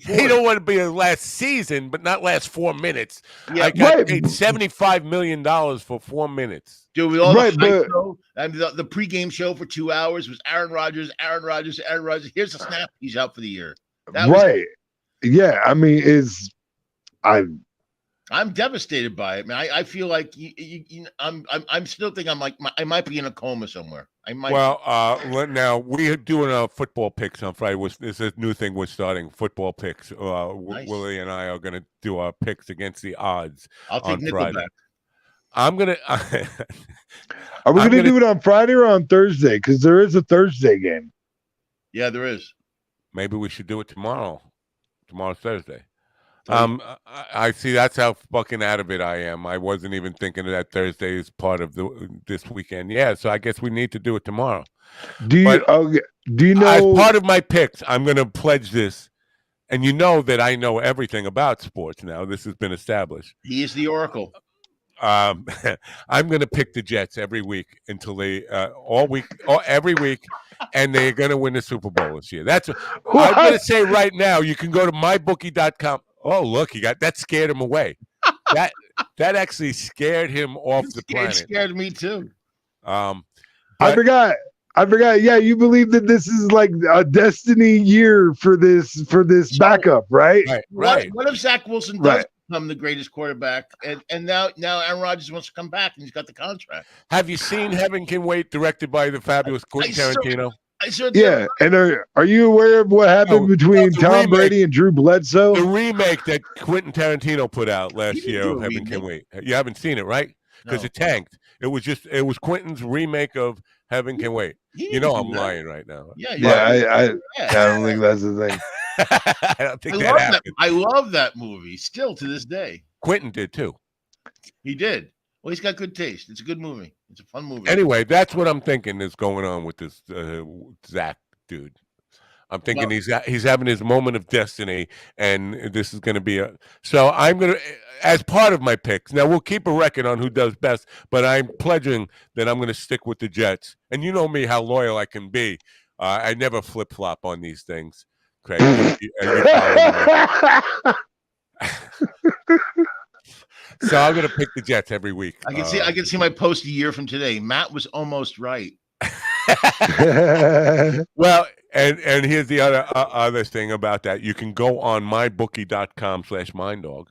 He don't want to be his last season, but not last 4 minutes. Yeah, I got paid $75 million for 4 minutes. Dude, with all the show, and the pregame show for 2 hours was Aaron Rodgers. Here's a snap. He's out for the year. Yeah, I mean, I'm devastated by it, man. I feel like I'm still thinking I might be in a coma somewhere. I might. Well, now we're doing football picks on Friday. This is a new thing we're starting. Football picks. Nice. Willie and I are going to do our picks against the odds. I'll take Nickelback. I'm gonna. Are we gonna do it on Friday or on Thursday? Because there is a Thursday game. Yeah, there is. Maybe we should do it tomorrow. Tomorrow's Thursday. I see. That's how fucking out of it I am. I wasn't even thinking that Thursday is part of this weekend. Yeah, so I guess we need to do it tomorrow. Do you know? As part of my picks, I'm going to pledge this, and you know that I know everything about sports now. This has been established. He is the oracle. I'm going to pick the Jets every week until they every week, and they're going to win the Super Bowl this year. That's I'm going to say right now. You can go to mybookie.com. Oh, look, that scared him away. That actually scared him off the planet. Scared me too. I forgot. Yeah, you believe that this is like a destiny year for this backup, right? Right. What if Zach Wilson does become the greatest quarterback, and now Aaron Rodgers wants to come back and he's got the contract? Have you seen Heaven Can Wait, directed by the fabulous Quentin Tarantino? Yeah, and are you aware of what happened between Tom Brady and Drew Bledsoe? The remake that Quentin Tarantino put out last year of Heaven Can Wait. You haven't seen it, right? Because it tanked. It was Quentin's remake of Heaven Can Wait. You know I'm lying right now. I don't think that's the thing. I don't think that happened. I love that movie still to this day. Quentin did too. He did. Well, he's got good taste. It's a good movie. It's a fun movie. Anyway, that's what I'm thinking is going on with this Zach dude. I'm thinking he's having his moment of destiny, and this is going to be so I'm going to, as part of my picks. Now we'll keep a record on who does best, but I'm pledging that I'm going to stick with the Jets. And you know me, how loyal I can be. I never flip flop on these things, Craig. So I'm going to pick the Jets every week. I can see my post a year from today. Matt was almost right. Well, and here's the other thing about that. You can go on mybookie.com/minddog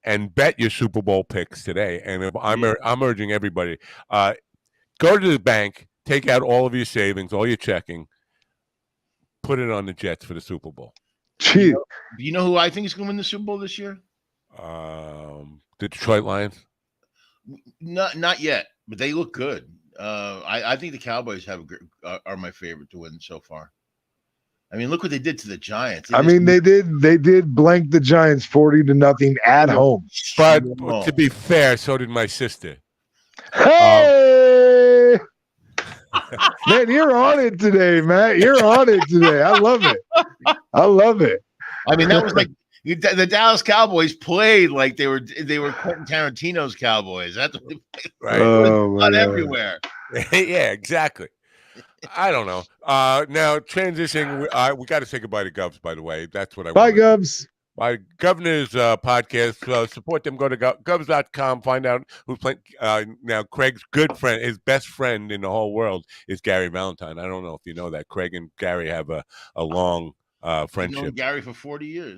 and bet your Super Bowl picks today. And I'm urging everybody, go to the bank, take out all of your savings, all your checking, put it on the Jets for the Super Bowl. Gee. Do you know who I think is going to win the Super Bowl this year? The Detroit Lions? Not yet, but they look good. I think the Cowboys are my favorite to win so far. I mean, look what they did to the Giants. They did blank the Giants 40-0 at home. But to be fair, so did my sister. Hey, man, you're on it today, Matt. You're on it today. I love it. I mean, that was like the Dallas Cowboys played like they were Quentin Tarantino's Cowboys. That's what they played. Right. Not everywhere. Yeah, exactly. I don't know. Now transitioning, we got to say goodbye to Govs. By the way, that's what I. Bye, Govs. My Governor's podcast. Support them. Go to govs.com. Find out who's playing. Now, Craig's good friend, his best friend in the whole world is Gary Valentine. I don't know if you know that. Craig and Gary have a long friendship. I've known Gary for 40 years.